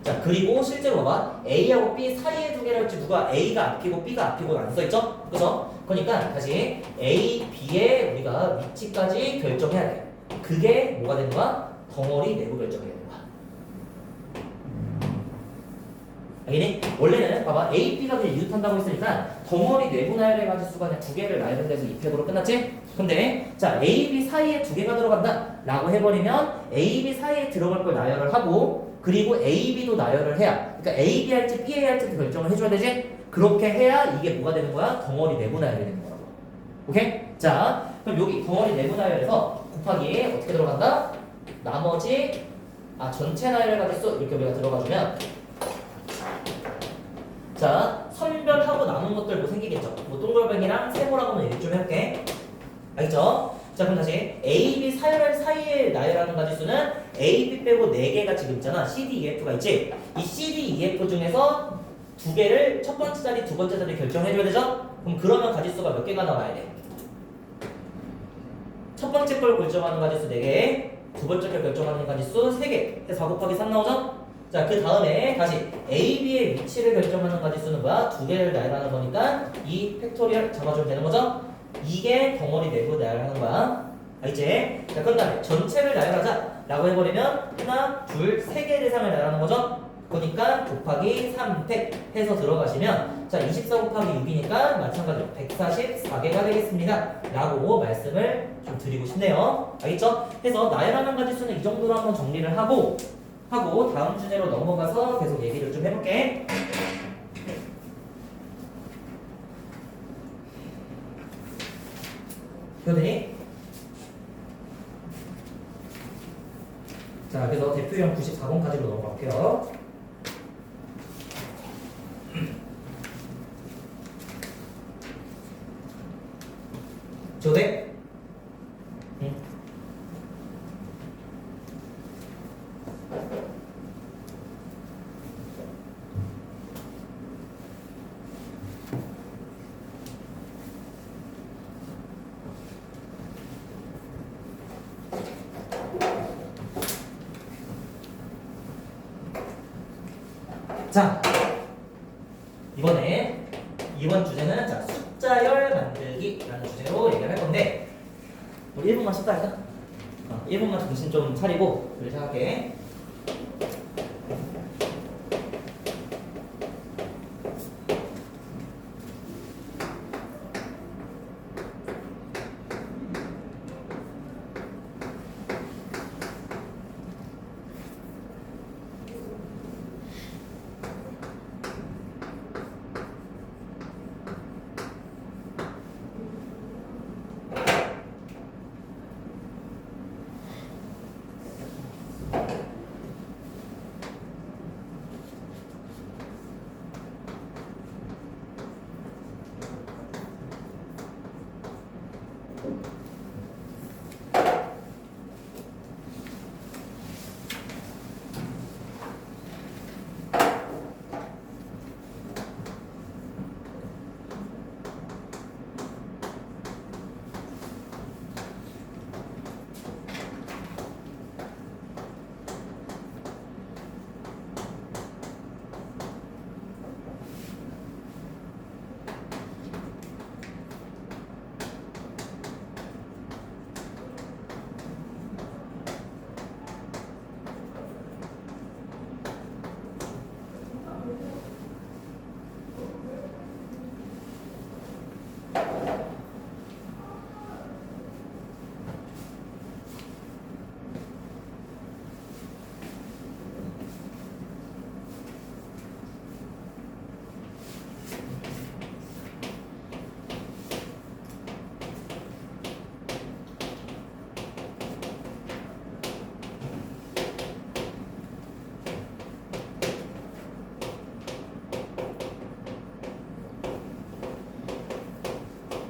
자, 그리고 실제로 봐봐. A하고 B 사이에 두 개를 할지 누가 A가 앞이고 B가 앞이고 안 써있죠? 그죠? 그러니까 다시 A, B의 우리가 위치까지 결정해야 돼. 그게 뭐가 되는 거야? 덩어리 내부 결정이 되는 거야. 알겠니? 원래는 봐봐. A, B가 그냥 이웃한다고 했으니까 덩어리 내부 나열의 가지수가 그냥 두 개를 나열해서 2팩으로 끝났지? 근데 자, A, B 사이에 두 개가 들어간다 라고 해버리면 A, B 사이에 들어갈 걸 나열을 하고 그리고 A, B도 나열을 해야 그러니까 A, B 할지 B, A 할지도 결정을 해줘야 되지? 그렇게 해야 이게 뭐가 되는 거야? 덩어리 내부 나열이 되는 거라고. 오케이? 자, 그럼 여기 덩어리 내부 나열에서 곱하기 어떻게 들어간다? 나머지 전체 나열의 가지수 이렇게 우리가 들어가주면 자, 선별하고 남은 것들 뭐 생기겠죠? 뭐 동글뱅이랑 세모라고는 얘기 좀 해볼게. 알겠죠? 자, 그럼 다시 A, B 사이에 나열하는 가지수는 A, B 빼고 4개가 지금 있잖아. C, D, E, F가 있지? 이 C, D, E, F 중에서 두 개를 첫 번째 자리, 두 번째 자리 결정해줘야 되죠? 그럼 그러면 가지수가 몇 개가 나와야 돼? 첫 번째 걸 결정하는 가지수 4개, 두 번째 걸 결정하는 가지수 3개. 4 곱하기 3 나오죠? 자, 그 다음에 다시 A, B의 위치를 결정하는 가지수는 뭐야? 두 개를 나열하는 거니까 이 팩토리얼 잡아주면 되는 거죠? 이게 덩어리 내부 나열하는 거야. 알겠지? 자, 그런 다음에 전체를 나열하자 라고 해버리면 하나, 둘, 3개 대상을 나열하는 거죠? 그러니까 곱하기 3팩 해서 들어가시면 자, 24 곱하기 6이니까 마찬가지로 144개가 되겠습니다 라고 말씀을 좀 드리고 싶네요. 알겠죠? 해서 나열하는 가지수는 이 정도로 한번 정리를 하고 다음 주제로 넘어가서 계속 얘기를 좀 해볼게. 교대니? 자, 그래서 대표형 94번까지로 넘어갈게요. 교대? 응. 자, 이번 주제는 자, 숫자 숫자열 만들기라는 주제로 얘기를 할 건데 우리 1분만 쉽다 할까? 1분만 정신 좀 차리고 그렇게 생각해.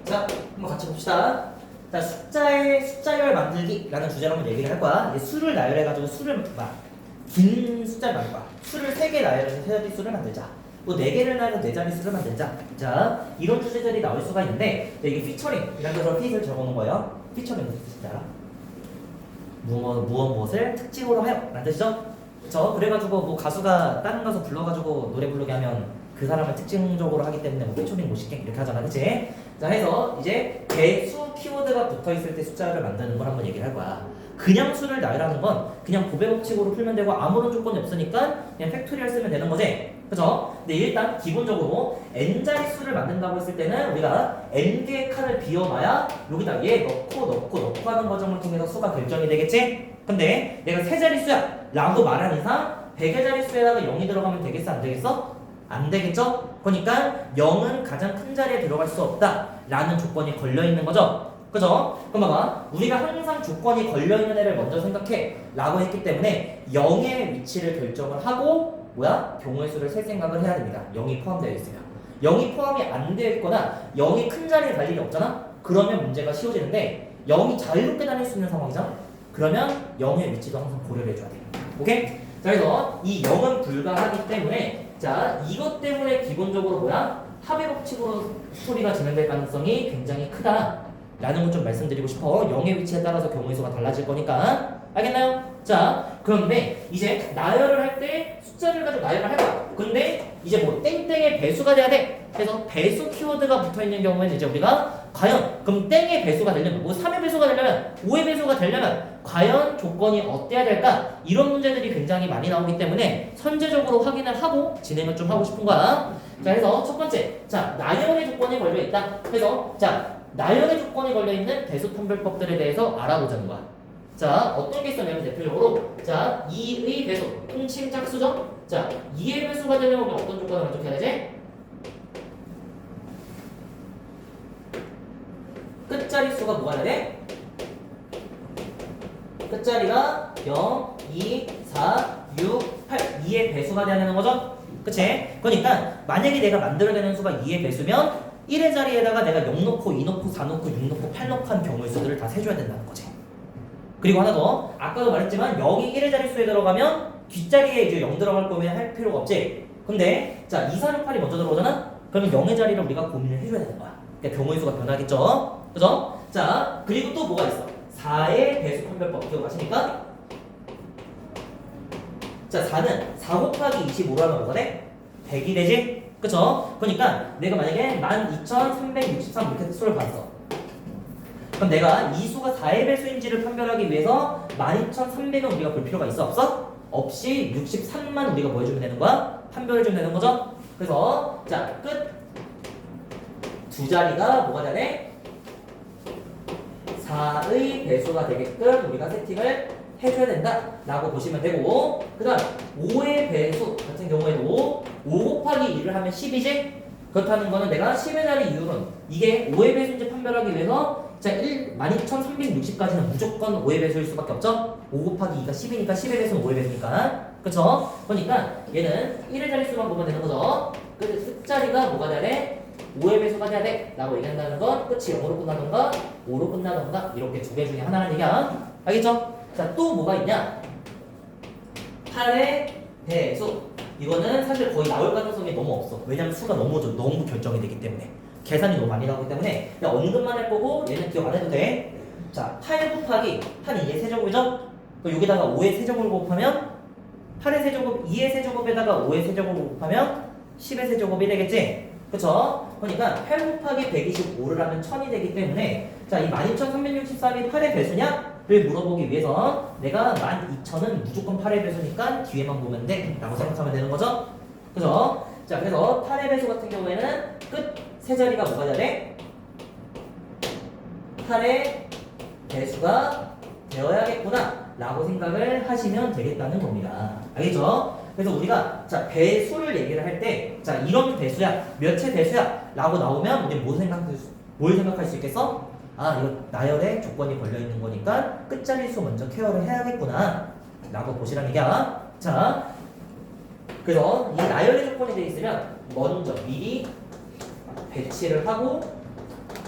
자, 한번 같이 봅시다. 자, 숫자열 만들기라는 주제로 한번 얘기를 할 거야. 이제 수를 나열해가지고 긴 숫자를 만들 거야. 수를 3개 나열해서 3자릿수를 만들자. 또 4개를 나열해서 4자릿수를 만들자. 자, 이런 주제들이 나올 수가 있는데, 이게 피처링이라는 걸 핏을 적어놓은 거예요. 피처링 무슨 뜻인지 알아? 무엇을 특징으로 하여 라는 뜻이죠? 그쵸? 그래가지고 뭐 가수가 다른 가수 불러가지고 노래 부르게 하면 그 사람을 특징적으로 하기 때문에 뭐 피처링 멋있게 이렇게 하잖아, 그치? 자, 해서 이제 개수 키워드가 붙어있을 때 숫자를 만드는 걸 한번 얘기를 할 거야. 그냥 수를 나열하는 건 그냥 곱의 법칙으로 풀면 되고 아무런 조건이 없으니까 그냥 팩토리얼 쓰면 되는 거지, 그죠? 근데 일단 기본적으로 n자릿수를 만든다고 했을 때는 우리가 n개의 칸을 비워놔야 여기다 얘 넣고 하는 과정을 통해서 수가 결정이 되겠지? 근데 내가 3자릿수야 라고 말한 이상 100의 자릿수에다가 0이 들어가면 되겠어, 안 되겠어? 안 되겠죠? 그러니까 0은 가장 큰 자리에 들어갈 수 없다 라는 조건이 걸려있는 거죠. 그죠? 그럼 봐봐, 우리가 항상 조건이 걸려있는 애를 먼저 생각해 라고 했기 때문에 0의 위치를 결정을 하고 경우의 수를 셀 생각을 해야 됩니다. 0이 포함되어 있으면. 0이 포함이 안 되어 있거나 0이 큰 자리에 갈 일이 없잖아? 그러면 문제가 쉬워지는데 0이 자유롭게 다닐 수 있는 상황이잖아? 그러면 0의 위치도 항상 고려를 해줘야 돼요. 오케이? 자, 그래서 이 0은 불가하기 때문에 자, 이것 때문에 기본적으로 합의 법칙으로 스토리가 진행될 가능성이 굉장히 크다 라는 걸 좀 말씀드리고 싶어. 0의 위치에 따라서 경우의 수가 달라질 거니까. 알겠나요? 자, 그런데 이제 나열을 할 때 숫자를 가지고 나열을 할 거야. 근데 이제 뭐 땡땡의 배수가 돼야 돼. 그래서 배수 키워드가 붙어있는 경우에는 이제 우리가 과연 그럼 땡의 배수가 되려면 3의 배수가 되려면 5의 배수가 되려면 과연 조건이 어때야 될까? 이런 문제들이 굉장히 많이 나오기 때문에 선제적으로 확인을 하고 진행을 좀 하고 싶은 거야. 자, 그래서 첫 번째, 자, 나열의 조건이 걸려 있다. 그래서 자, 나열의 조건이 걸려 있는 배수 판별법들에 대해서 알아보자는 거야. 자, 어떤 게 있었냐면 대표적으로 자, 2의 배수, 통칭 짝수죠? 자, 2의 배수가 되려면 어떤 조건을 만족해야 되지? 끝자리 수가 뭐가 돼야 돼? 끝자리가 0, 2, 4, 6, 8 2의 배수가 돼야 되는 거죠? 그치? 그러니까 만약에 내가 만들어내는 수가 2의 배수면 1의 자리에다가 내가 0 넣고 2 넣고 4 넣고 6 넣고 8 넣고 한 경우의 수들을 다 세줘야 된다는 거지. 그리고 하나 더, 아까도 말했지만 0이 1의 자릿수에 들어가면 뒷자리에 이제 0 들어갈 거면 할 필요가 없지. 근데 자, 2, 4, 6, 8이 먼저 들어오잖아? 그러면 0의 자리를 우리가 고민을 해줘야 되는 거야. 그러니까 경우의 수가 변하겠죠? 그죠? 자, 그리고 또 뭐가 있어? 4의 배수 판별법 기억하십니까? 자, 4는 4 곱하기 25로 하면 뭐가 돼? 100이 되지? 그쵸? 그러니까 내가 만약에 12,363 이렇게 수를 봤어. 그럼 내가 이 수가 4의 배수인지를 판별하기 위해서 12,300은 우리가 볼 필요가 있어? 없어? 없이 63만 우리가 뭐 해주면 되는 거야? 판별해주면 되는 거죠? 그래서 자 끝 두 자리가 뭐가 되네? 4의 배수가 되게끔 우리가 세팅을 해줘야 된다 라고 보시면 되고, 그 다음 5의 배수 같은 경우에도 5 곱하기 1을 하면 10이지? 그렇다는 거는 내가 10의 자리 이유는 이게 5의 배수인지 판별하기 위해서 자 12,360까지는 무조건 5의 배수일 수밖에 없죠? 5 곱하기 2가 10이니까 10의 배수는 5의 배수니까, 그쵸? 그러니까 얘는 1의 자릿수만 보면 되는 거죠. 그 끝자리가 뭐가 돼야 돼? 5의 배수가 돼야 돼 라고 얘기한다는 건 끝이 0으로 끝나던가 5로 끝나던가 이렇게 두 개 중에 하나라는 얘기야. 알겠죠? 자, 또 뭐가 있냐? 8의 배수. 이거는 사실 거의 나올 가능성이 너무 없어. 왜냐면 수가 너무 결정이 되기 때문에. 계산이 너무 많이 나오기 때문에 그냥 언급만 할 거고 얘는 기억 안 해도 돼. 자, 8 곱하기 한 2의 세제곱이죠? 그럼 여기다가 5의 세제곱을 곱하면 8의 세제곱, 2의 세제곱에다가 5의 세제곱을 곱하면 10의 세제곱이 되겠지? 그쵸? 그러니까 8 곱하기 125를 하면 1000이 되기 때문에 자, 이 12,363이 8의 배수냐? 를 물어보기 위해서 내가 12,000은 무조건 8의 배수니까 뒤에만 보면 돼 라고 생각하면 되는 거죠? 그죠? 자, 그래서 8의 배수 같은 경우에는 끝 세 자리가 뭐가 돼야 돼? 8의 배수가 되어야겠구나 라고 생각을 하시면 되겠다는 겁니다. 알겠죠? 그래서 우리가 자 배수를 얘기를 할 때 자 이런 배수야 몇의 배수야 라고 나오면 우리 뭘 생각할 수 있겠어? 아 이거 나열에 조건이 걸려있는 거니까 끝자리수 먼저 케어를 해야겠구나 라고 보시라는 얘기야. 자 그래서 이 나열의 조건이 되어 있으면 먼저 미리 배치를 하고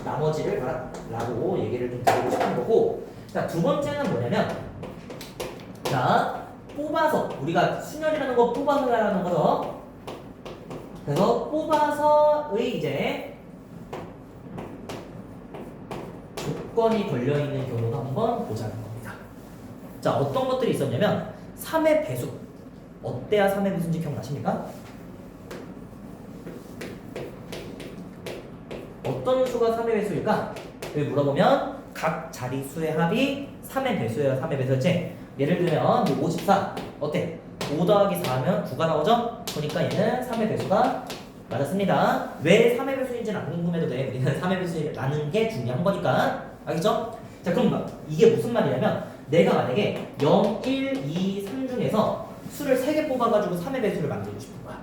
나머지를 봐라 라고 얘기를 좀 드리고 싶은 거고, 자 두 번째는 뭐냐면 자 뽑아서 우리가 순열이라는 거 뽑아서 하라는 거죠. 그래서 뽑아서의 이제 조건이 걸려있는 경우도 한번 보자는 겁니다. 자 어떤 것들이 있었냐면 3의 배수. 어때야 3의 배수인지 기억나십니까? 어떤 수가 3의 배수일까? 여기 물어보면 각 자리수의 합이 3의 배수예요. 3의 배수였지? 예를 들면 54 어때? 5 더하기 4하면 9가 나오죠? 그러니까 얘는 3의 배수가 맞았습니다. 왜 3의 배수인지는 안 궁금해도 돼. 우리는 3의 배수라는 게 중요한 거니까. 알겠죠? 자 그럼 이게 무슨 말이냐면 내가 만약에 0, 1, 2, 3 중에서 수를 3개 뽑아가지고 3의 배수를 만들고 싶은 거야.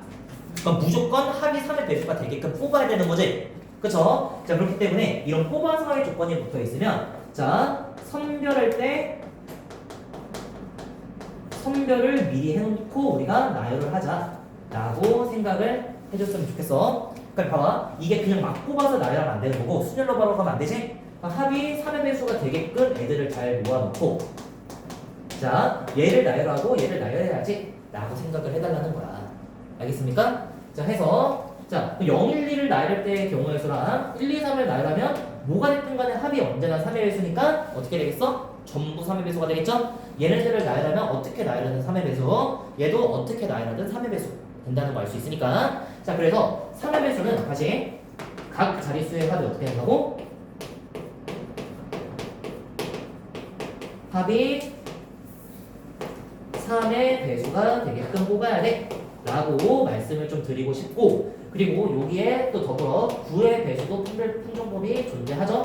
그럼 무조건 합이 3의 배수가 되게끔 뽑아야 되는 거지. 그쵸? 자 그렇기 때문에 이런 뽑아서의 조건이 붙어 있으면 자 선별할 때 선별을 미리 해놓고 우리가 나열을 하자 라고 생각을 해줬으면 좋겠어. 그러니까 봐봐 이게 그냥 막 뽑아서 나열하면 안 되는 거고 순열로 바로 가면 안 되지? 합이 3의 배수가 되게끔 애들을 잘 모아놓고 자 얘를 나열하고 얘를 나열해야지 라고 생각을 해달라는 거야. 알겠습니까? 자 해서 자 0, 1, 2를 나열할 때의 경우의 수랑 1, 2, 3을 나열하면 뭐가 됐든 간에 합이 언제나 3의 배수니까 어떻게 되겠어? 전부 3의 배수가 되겠죠? 얘네들을 나열하면 어떻게 나열하든 3의 배수, 얘도 어떻게 나열하든 3의 배수 된다는 거 알 수 있으니까. 자 그래서 3의 배수는 다시 각 자릿수의 합이 어떻게 된다고? 합이 3의 배수가 되게끔 뽑아야 돼 라고 말씀을 좀 드리고 싶고, 그리고 여기에 또 더불어 9의 배수도 품종법이 존재하죠.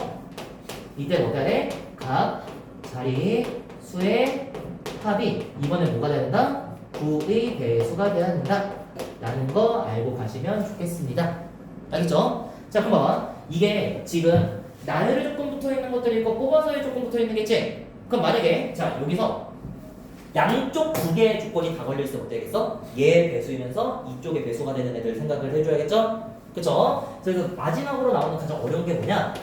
이때 뭐가 돼? 각 자리 수의 합이 이번에 뭐가 돼야 된다? 9의 배수가 돼야 된다 라는 거 알고 가시면 좋겠습니다. 알겠죠? 자 그럼 봐봐 이게 지금 나열의 조건 붙어 있는 것들이 있고 뽑아서의 조건 붙어 있는 게지? 그럼 만약에 자 여기서 양쪽 두 개의 조건이 다 걸려있으면 어때겠어? 얘 배수이면서 이쪽에 배수가 되는 애들 생각을 해줘야겠죠? 그쵸? 그래서 마지막으로 나오는 가장 어려운 게 뭐냐?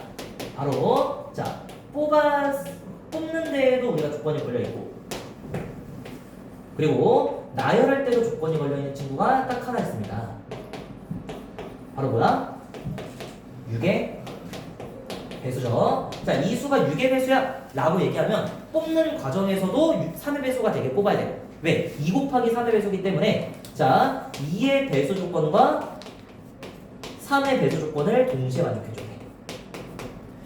바로 자 뽑는 데에도 우리가 조건이 걸려있고 그리고 나열할 때도 조건이 걸려있는 친구가 딱 하나 있습니다. 바로 뭐야? 6의 배수죠. 자, 이 수가 6의 배수야 라고 얘기하면 뽑는 과정에서도 3의 배수가 되게 뽑아야 돼. 왜? 2 곱하기 3의 배수이기 때문에 자 2의 배수 조건과 3의 배수 조건을 동시에 만족해줘야 돼.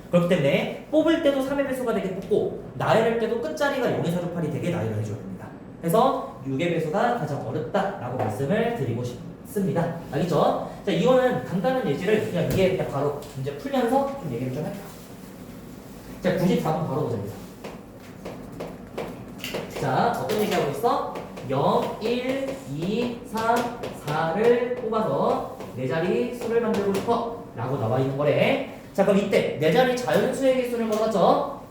그렇기 때문에 뽑을 때도 3의 배수가 되게 뽑고 나열할 때도 끝자리가 0의 사주팔이 되게 나열을 해줘야 됩니다. 그래서 6의 배수가 가장 어렵다라고 말씀을 드리고 싶습니다. 알겠죠? 자, 이거는 간단한 예지를 그냥 이게 그냥 바로 문제 풀면서 좀 얘기를 좀 할게요. 자, 94번 바로 보자입니다. 자, 어떤 얘기하고 있어? 0, 1, 2, 3, 4를 뽑아서 네 자리 수를 만들고 싶어 라고 나와 있는 거래. 자, 그럼 이때 네 자리 자연수의 개수를 물어봤죠?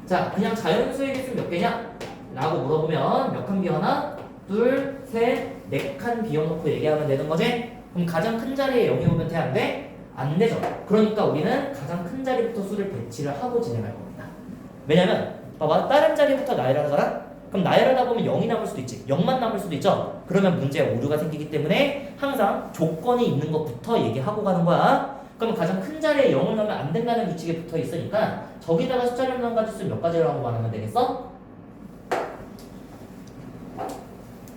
자, 그냥 자연수의 개수 몇 개냐? 라고 물어보면 몇 칸 비워놔? 둘, 셋, 네 칸 비워놓고 얘기하면 되는 거지? 그럼 가장 큰 자리에 0이 오면 돼? 안 돼? 안 되죠. 그러니까 우리는 가장 큰 자리부터 수를 배치를 하고 진행할 겁니다. 왜냐면 봐봐, 다른 자리부터 나열하잖아? 그럼 나열하다 보면 0이 남을 수도 있지. 0만 남을 수도 있죠. 그러면 문제에 오류가 생기기 때문에 항상 조건이 있는 것부터 얘기하고 가는 거야. 그러면 가장 큰 자리에 0을 넣으면 안 된다는 규칙에 붙어 있으니까 저기다가 숫자를 넣은 가지수 몇 가지라고 말하면 되겠어?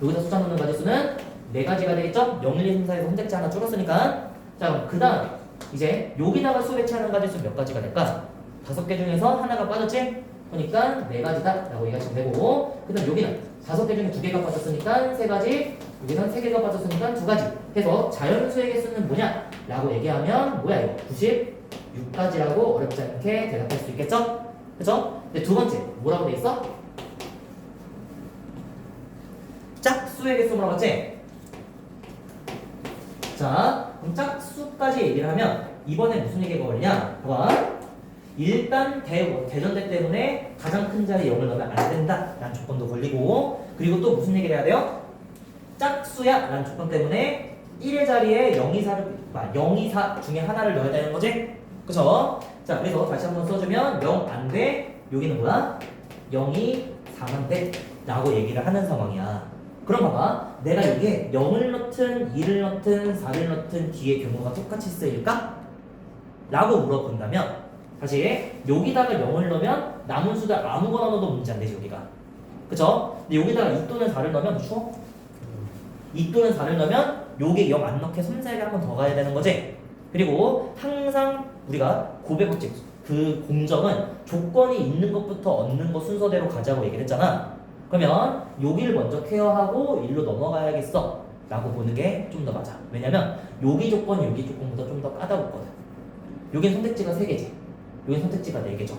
여기다 숫자 넣는 가지수는 4가지가 되겠죠? 0, 1, 2, 3, 4에서 선택지 하나 줄었으니까. 자, 그럼 그 다음 이제 여기다가 수 배치하는 가지수 몇 가지가 될까? 5개 중에서 하나가 빠졌지? 그러니까 4가지다 라고 얘기하시면 되고, 그 다음 여기는 5개 중에 2개가 빠졌으니까 3가지, 여기는 3개가 빠졌으니까 2가지 해서 자연수의 개수는 뭐냐? 라고 얘기하면 뭐야 이거? 96가지라고 어렵지 않게 대답할 수 있겠죠? 그죠? 근데 두 번째 뭐라고 돼 있어? 짝수의 개수 물어봤지? 자, 그럼 짝수까지 얘기를 하면 이번에 무슨 얘기가 걸리냐? 봐봐. 일단 대전대 때문에 가장 큰 자리에 0을 넣으면 안 된다 라는 조건도 걸리고, 그리고 또 무슨 얘기를 해야 돼요? 짝수야 라는 조건 때문에 1의 자리에 0, 2, 4 중에 하나를 넣어야 되는 거지? 그쵸? 자, 그래서 다시 한번 써주면 0 안 돼. 여기는 뭐야? 0이 4만 돼 라고 얘기를 하는 상황이야. 그럼 봐봐, 내가 여기에 0을 넣든 2를 넣든 4를 넣든 뒤에 경우가 똑같이 쓰일까? 라고 물어본다면 다시 여기다가 0을 넣으면 남은 수들 아무거나 넣어도 문제 안 되지 여기가. 그쵸? 근데 여기다가 2 또는 4를 넣으면 추워? 2 또는 4를 넣으면 요게 0 안 넣게 섬세하게 한 번 더 가야 되는 거지. 그리고 항상 우리가 고배법칙 그 공정은 조건이 있는 것부터 얻는 거 순서대로 가자고 얘기를 했잖아. 그러면 여기를 먼저 케어하고 일로 넘어가야겠어 라고 보는 게 좀 더 맞아. 왜냐면 여기 조건이 여기 조건보다 좀 더 까다롭거든. 여긴 선택지가 3개지, 여긴 선택지가 4개죠.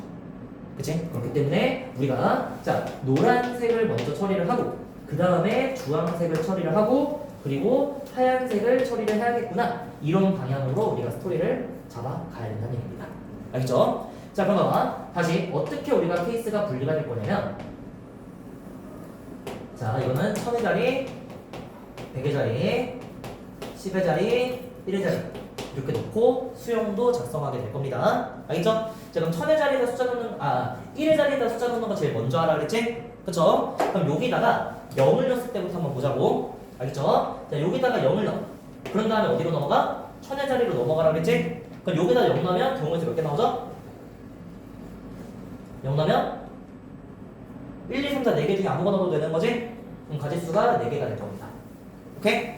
그치? 그렇기 때문에 우리가 자 노란색을 먼저 처리를 하고 그 다음에 주황색을 처리를 하고 그리고 하얀색을 처리를 해야겠구나, 이런 방향으로 우리가 스토리를 잡아가야 된다는 얘기입니다. 알겠죠? 자, 그럼 다시 어떻게 우리가 케이스가 분리가 될 거냐면, 자, 이거는 1000의 자리, 100의 자리, 10의 자리, 1의 자리 이렇게 놓고 수형도 작성하게 될 겁니다. 알겠죠? 자, 그럼 1000의 자리에다 숫자 넣는 1의 자리에다 숫자 넣는 거 제일 먼저 하라 그랬지? 그쵸? 그럼 여기다가 0을 넣었을 때부터 한번 보자고. 알겠죠? 자, 여기다가 0을 넣어. 그런 다음에 어디로 넘어가? 1000의 자리로 넘어가라 그랬지? 그럼 여기다 0 넣으면 경우에서 몇 개 나오죠? 0 넣으면 1, 2, 3, 4, 4개 중에 아무거나 넣어도 되는 거지? 그럼 가지수가 4개가 될 겁니다. 오케이?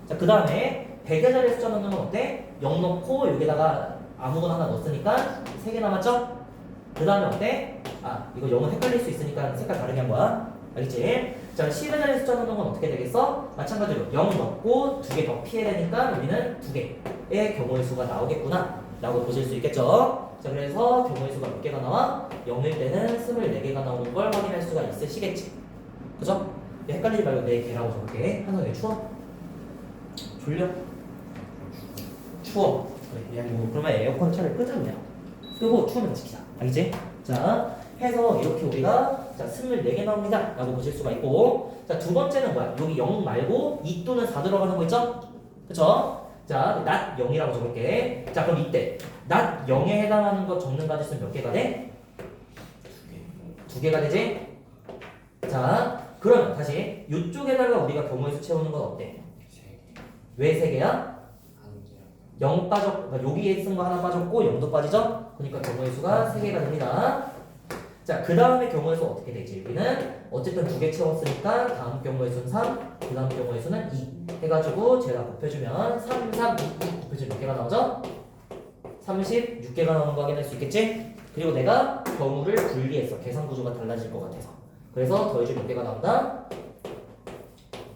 자, 그 다음에 100의 자리에 숫자 넣는 건 어때? 0 넣고 여기다가 아무거나 하나 넣었으니까 3개 남았죠? 그 다음에 어때? 이거 0은 헷갈릴 수 있으니까 색깔 다르게 한 거야. 알겠지? 자, 10의 자리에 숫자 넣는 건 어떻게 되겠어? 마찬가지로 0 넣고 2개 더 피해야 되니까 우리는 2개의 경우의 수가 나오겠구나 라고 보실 수 있겠죠? 자, 그래서 경우의 수가 몇 개가 나와? 0일 때는 24개가 나오는 걸 확인할 수가 있으시겠지. 그죠? 헷갈리지 말고 4개라고 적을게. 한손에 추워? 졸려? 추워. 그래, 뭐 그러면 에어컨 차라리 끄자 그냥. 끄고 추우면 지키자. 알겠지? 자, 해서 이렇게 우리가 자 24개 나옵니다 라고 보실 수가 있고, 자, 두 번째는 뭐야? 여기 0 말고 2 또는 4 들어가는 거 있죠? 그쵸? 자, not 0이라고 적을게. 자, 그럼 이때 not 0에 해당하는 거 적는 가지수는 몇 개가 돼? 2개가 되지? 자, 그러면 다시 이쪽에다가 우리가 경우의 수 채우는 건 어때? 왜 3개야? 0 빠졌고, 그러니까 여기에 쓴 거 하나 빠졌고 0도 빠지죠? 그러니까 경우의 수가 3개가 됩니다. 자, 그 다음의 경우의 수 어떻게 되지? 여기는 어쨌든 2개 채웠으니까 다음 경우의 수는 3, 그 다음 경우의 수는 2 해가지고 제가 곱해주면 3, 3, 2, 2 곱해주면 몇 개가 나오죠? 36개가 나오는 거 확인할 수 있겠지? 그리고 내가 경우를 분리했어. 계산 구조가 달라질 것 같아서. 그래서 더해주면 몇 개가 나온다?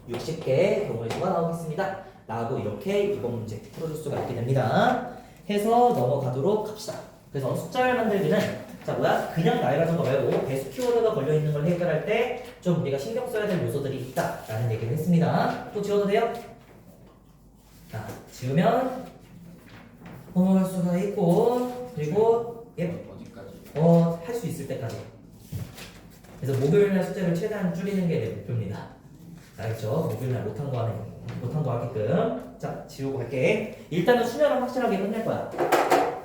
60개의 경우의 수가 나오겠습니다. 라고 이렇게 이번 문제 풀어줄 수가 있게 됩니다. 해서 넘어가도록 합시다. 그래서 숫자를 만들기는 자 뭐야? 그냥 나열하는 거 말고 배수 키워드가 걸려있는 걸 해결할 때 좀 우리가 신경 써야 될 요소들이 있다 라는 얘기를 했습니다. 또 지워도 돼요? 자, 지우면 넘어갈 수가 있고 그리고 어디까지? 할 수 있을 때까지. 그래서 목요일날 숫자를 최대한 줄이는 게 내 목표입니다. 알겠죠? 목요일날 못한 거 하게끔. 자, 지우고 갈게. 일단은 수련은 확실하게 끝낼 거야.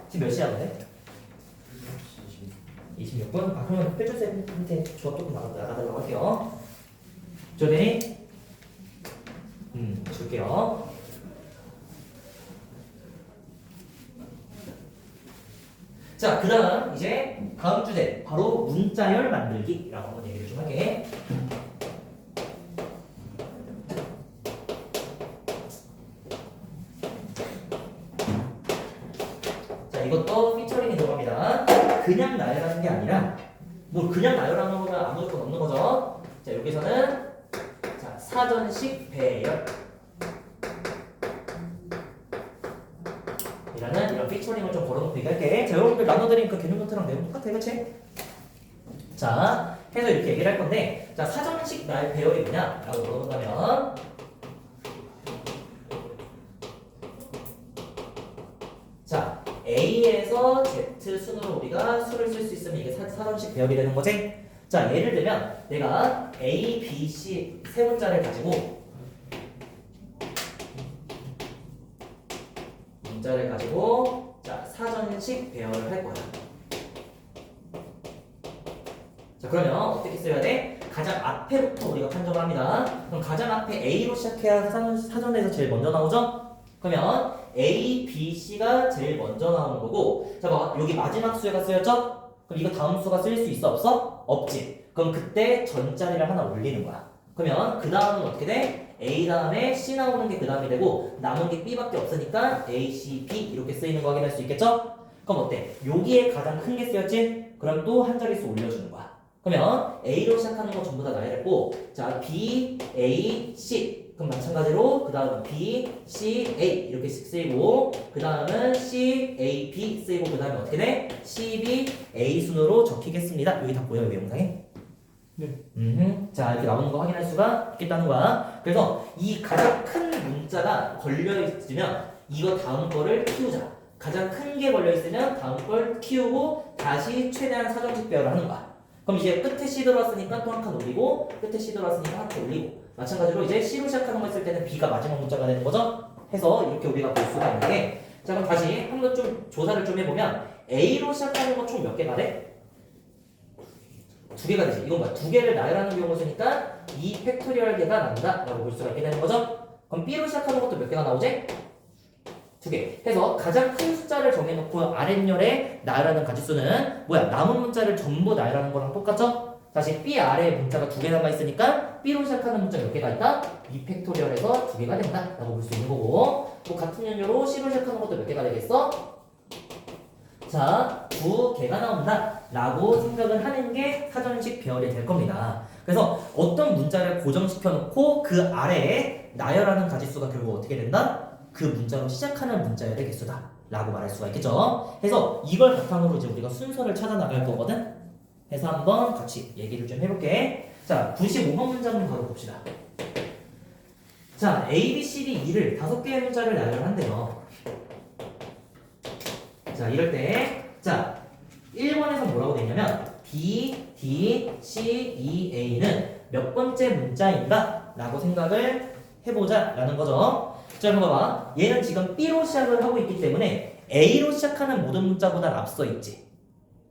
지금 몇 시야 근데? 26분? 아 그러면 필주쌤 밑에 저 조금 나가달라고 할게요. 조니 줄게요. 자, 그 다음 이제 다음 주제 바로 문자열 만들기라고 한번 얘기를 좀 할게. 자, 이것도 피처링이 들어갑니다. 그냥 나열하는 게 아니라 뭐 그냥 나열하는 거면 아무 조건 없는 거죠. 자, 여기서는 자, 사전식 배열 이라는 이런 피처링을 좀 걸어놓고 얘기할게. 자, 여러분들 나눠드린 그 개념 노트랑 내용 똑같아, 그치? 자, 해서 이렇게 얘기를 할 건데, 자, 사전식 날 배열이 뭐냐라고 물어본다면, 자, A에서 Z 순으로 우리가 수를 쓸 수 있으면 이게 사전식 배열이 되는 거지? 자, 예를 들면 내가 A, B, C 세 문자를 가지고 자, 사전식 배열을 할 거야. 자, 그러면 어떻게 써야 돼? 가장 앞에부터 우리가 판정을 합니다. 그럼 가장 앞에 A로 시작해야 사전에서 제일 먼저 나오죠? 그러면 A, B, C가 제일 먼저 나오는 거고, 자, 봐, 여기 마지막 수가 쓰였죠? 그럼 이거 다음 수가 쓰일 수 있어? 없어? 없지. 그럼 그때 전자리를 하나 올리는 거야. 그러면 그 다음은 어떻게 돼? A 다음에 C 나오는 게 그 다음이 되고 남은 게 B밖에 없으니까 A, C, B 이렇게 쓰이는 거 확인할 수 있겠죠? 그럼 어때? 여기에 가장 큰 게 쓰였지? 그럼 또 한 자릿수 올려주는 거야. 그러면 A로 시작하는 거 전부 다 나열했고, 자, B, A, C. 그럼 마찬가지로 그 다음은 B, C, A 이렇게 쓰이고, 그 다음은 C, A, B 쓰이고, 그 다음에 어떻게 돼? C, B, A 순으로 적히겠습니다. 여기 다 보여요, 여기 영상에? 네. 자, 이렇게 나오는 거 확인할 수가 있겠다는 거야. 그래서 이 가장 큰 문자가 걸려 있으면 이거 다음 거를 키우자. 가장 큰 게 걸려 있으면 다음 걸 키우고 다시 최대한 사전식 배열을 하는 거야. 그럼 이제 끝에 C 들어왔으니까 또 한 칸 올리고, 끝에 C 들어왔으니까 한 칸 올리고, 마찬가지로 이제 C로 시작하는 거 했을 때는 B가 마지막 문자가 되는 거죠. 해서 이렇게 우리가 볼 수가 있는 게, 자, 그럼 다시 한번 좀 조사를 좀 해보면 A로 시작하는 거 총 몇 개가 돼? 2개가 되지. 이건 뭐야? 2개를 나열하는 경우 쓰니까 2 팩토리얼 개가 난다 라고 볼 수가 있게 되는 거죠. 그럼 B로 시작하는 것도 몇 개가 나오지? 2개. 해서 가장 큰 숫자를 정해놓고 아랫열에 나열하는 가지수는 뭐야? 남은 문자를 전부 나열하는 거랑 똑같죠? 다시 B 아래에 문자가 2개 남아있으니까 B로 시작하는 문자 몇 개가 있다? 2 팩토리얼에서 2개가 된다 라고 볼 수 있는 거고, 또 같은 연료로 C로 시작하는 것도 몇 개가 되겠어? 자, 2개가 나온다 라고 생각을 하는 게 사전식 배열이 될 겁니다. 그래서 어떤 문자를 고정시켜 놓고 그 아래에 나열하는 가지수가 결국 어떻게 된다? 그 문자로 시작하는 문자열의 개수다 라고 말할 수가 있겠죠. 그래서 이걸 바탕으로 이제 우리가 순서를 찾아 나갈 거거든. 해서 한번 같이 얘기를 좀 해볼게. 자, 95번 문장을 바로 봅시다. 자, A, B, C, D, E를 5개의 문자를 나열한대요. 자, 이럴 때, 자, 1번에서 뭐라고 되냐면 B, D, C, E, A는 몇 번째 문자인가? 라고 생각을 해보자 라는 거죠. 자, 그럼 봐봐. 얘는 지금 B로 시작을 하고 있기 때문에 A로 시작하는 모든 문자보다 앞서 있지.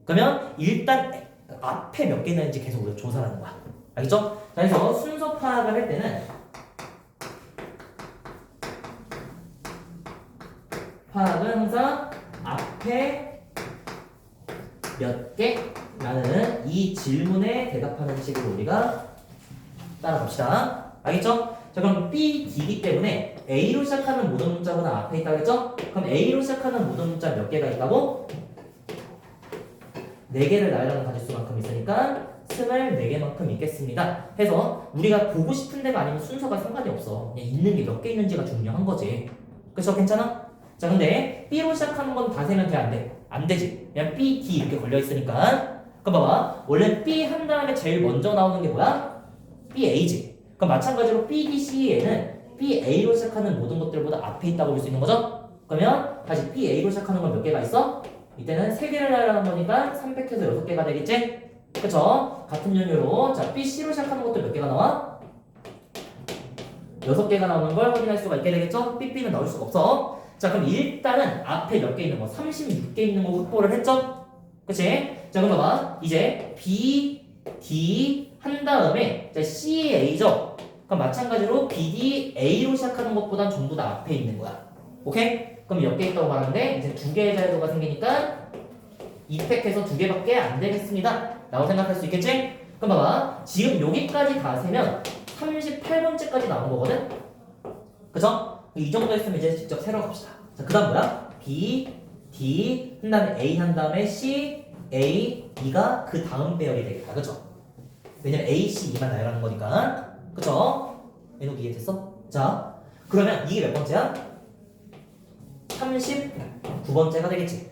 그러면 일단 앞에 몇 개 있는지 계속 우리가 조사를 하는 거야. 알겠죠? 자, 그래서 순서 파악을 할 때는 파악은 항상 앞에 몇 개, 라는 이 질문에 대답하는 식으로 우리가 따라갑시다. 알겠죠? 자, 그럼 B, D이기 때문에 A로 시작하는 모든 문자보다 앞에 있다고 했죠? 그럼 A로 시작하는 모든 문자 몇 개가 있다고? 4개를 나열하는 가짓수만큼 있으니까 24개만큼 있겠습니다. 해서 우리가 보고 싶은 데가 아니면 순서가 상관이 없어. 그냥 있는 게 몇 개 있는지가 중요한 거지. 그쵸? 괜찮아? 자, 근데 B로 시작하는 건 다 세면 돼? 안 돼? 안 되지. 그냥 B, D 이렇게 걸려 있으니까. 그럼 봐봐. 원래 B 한 다음에 제일 먼저 나오는 게 뭐야? BA지. 그럼 마찬가지로 B, D, C에는 BA로 시작하는 모든 것들보다 앞에 있다고 볼 수 있는 거죠? 그러면 다시 BA로 시작하는 건 몇 개가 있어? 이때는 3개를 나열하는 거니까 300해서 6개가 되겠지? 그쵸? 같은 연유로 자 BC로 시작하는 것도 몇 개가 나와? 6개가 나오는 걸 확인할 수가 있게 되겠죠? BB는 나올 수가 없어. 자, 그럼 일단은 앞에 몇 개 있는 거 36개 있는 거 확보를 했죠? 그치? 자, 그럼 봐봐. 이제 B, D 한 다음에 자, C, A죠? 그럼 마찬가지로 B, D, A로 시작하는 것보단 전부 다 앞에 있는 거야. 오케이? 그럼 몇 개 있다고 말하는데 이제 2개의 자료가 생기니까 이펙해서 2개밖에 안 되겠습니다. 라고 생각할 수 있겠지? 그럼 봐봐. 지금 여기까지 다 세면 38번째까지 나온 거거든? 그죠? 이 정도 했으면 이제 직접 세러 갑시다. 자, 그 다음 뭐야? B, D, 한 다음에 A 한 다음에 C, A, E가 그 다음 배열이 되겠다. 그죠? 왜냐면 A, C, E만 나열하는 거니까. 그죠? 얘는 이해됐어? 자, 그러면 이게 몇 번째야? 39번째가 되겠지.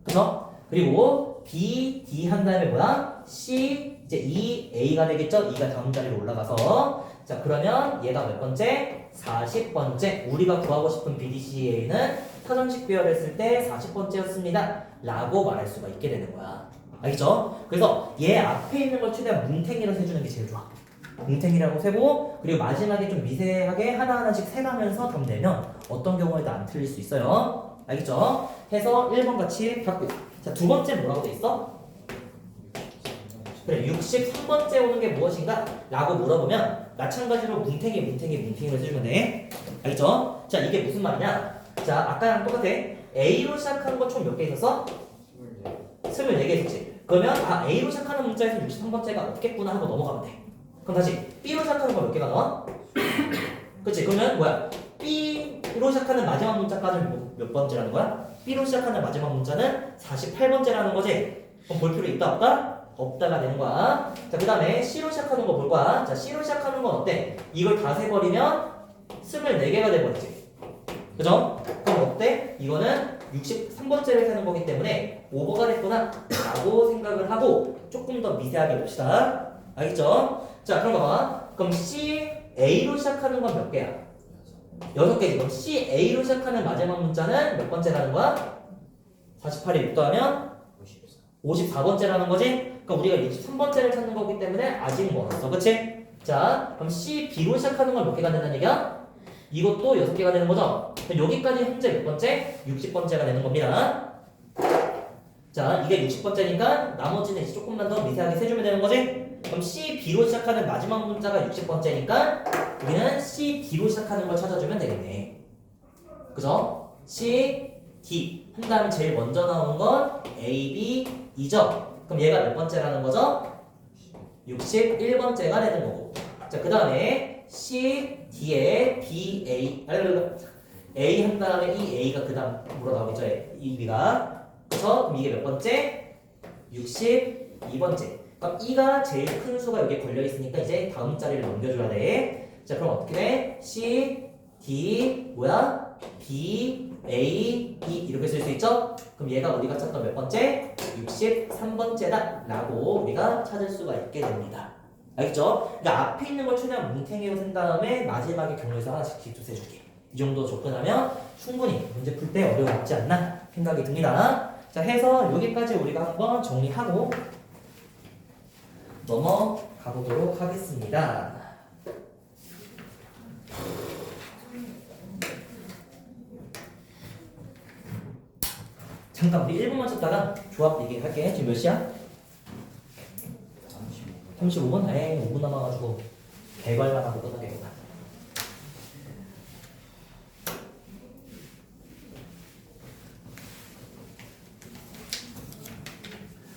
그죠? 그리고 B, D 한 다음에 뭐야? C, 이제 E, A가 되겠죠? E가 다음 자리로 올라가서. 자, 그러면 얘가 몇 번째? 40번째. 우리가 구하고 싶은 BDCA는 사전식 배열했을 때 40번째였습니다. 라고 말할 수가 있게 되는 거야. 알겠죠? 그래서 얘 앞에 있는 걸 최대한 뭉탱이로 세주는 게 제일 좋아. 뭉탱이라고 세고, 그리고 마지막에 좀 미세하게 하나하나씩 세가면서 답 내면 어떤 경우에도 안 틀릴 수 있어요. 알겠죠? 해서 1번 같이 받고. 자, 두 번째 뭐라고 돼 있어? 그래, 63번째 오는 게 무엇인가? 라고 물어보면 마찬가지로 뭉탱이로 해주면 돼. 알겠죠? 자, 이게 무슨 말이냐? 자, 아까랑 똑같아. A로 시작하는 건 총 몇 개 있었어? 24개 있었지. 그러면 A로 시작하는 문자에서 63번째가 없겠구나 하고 넘어가면 돼. 그럼 다시 B로 시작하는 거 몇 개가 나와? 그치? 그러면 뭐야? B로 시작하는 마지막 문자까지는 몇 번째라는 거야? B로 시작하는 마지막 문자는 48번째라는 거지? 그럼 볼 필요 있다 없다? 없다가 되는 거야. 자, 그 다음에 C로 시작하는 거 볼 거야. 자, C로 시작하는 건 어때? 이걸 다 세버리면 24개가 돼버리지. 그죠? 그럼 어때? 이거는 63번째를 세는 거기 때문에 오버가 됐구나 라고 생각을 하고 조금 더 미세하게 봅시다. 알겠죠? 자, 그럼 봐봐. 그럼 C, A로 시작하는 건 몇 개야? 6개지. 그럼 C, A로 시작하는 마지막 문자는 몇 번째라는 거야? 48에 6 더하면 54번째라는 거지? 그럼 우리가 63번째를 찾는 거기 때문에 아직 멀었어. 그치? 자, 그럼 C, B로 시작하는 건 몇 개가 된다는 얘기야? 이것도 6개가 되는 거죠? 그럼 여기까지 현재 몇 번째? 60번째가 되는 겁니다. 자, 이게 60번째니까 나머지는 이제 조금만 더 미세하게 세주면 되는 거지? 그럼 C, B로 시작하는 마지막 문자가 60번째니까 우리는 C, D로 시작하는 걸 찾아주면 되겠네. 그죠? C, D 한 다음에 제일 먼저 나오는 건 A, B, E죠? 그럼 얘가 몇 번째라는 거죠? 61번째가 되는 거고. 자, 그 다음에 C, D에 B, A 한 다음에 이 A가 그 다음으로 나오겠죠? 이 B가. 그쵸? 그럼 이게 몇 번째? 62번째. 그럼 E가 제일 큰 수가 여기에 걸려있으니까 이제 다음 자리를 넘겨줘야 돼. 자, 그럼 어떻게 돼? C, D, 뭐야? B, A, E 이렇게 쓸 수 있죠? 그럼 얘가 우리가 찾던 몇 번째? 63번째다 라고 우리가 찾을 수가 있게 됩니다. 알겠죠? 그러니까 앞에 있는 걸 최대한 뭉탱이로 센 다음에 마지막에 경우에서 하나씩 직접 세줄게. 이 정도 접근하면 충분히 문제 풀 때 어려움 없지 않나 생각이 듭니다. 자, 해서 여기까지 우리가 한번 정리하고 넘어가 보도록 하겠습니다. 잠깐 우리 1분만 쳤다가 조합 얘기할게. 지금 몇 시야? 35분? 에이 5분 남아가지고 개발만 하고 끝나겠구나.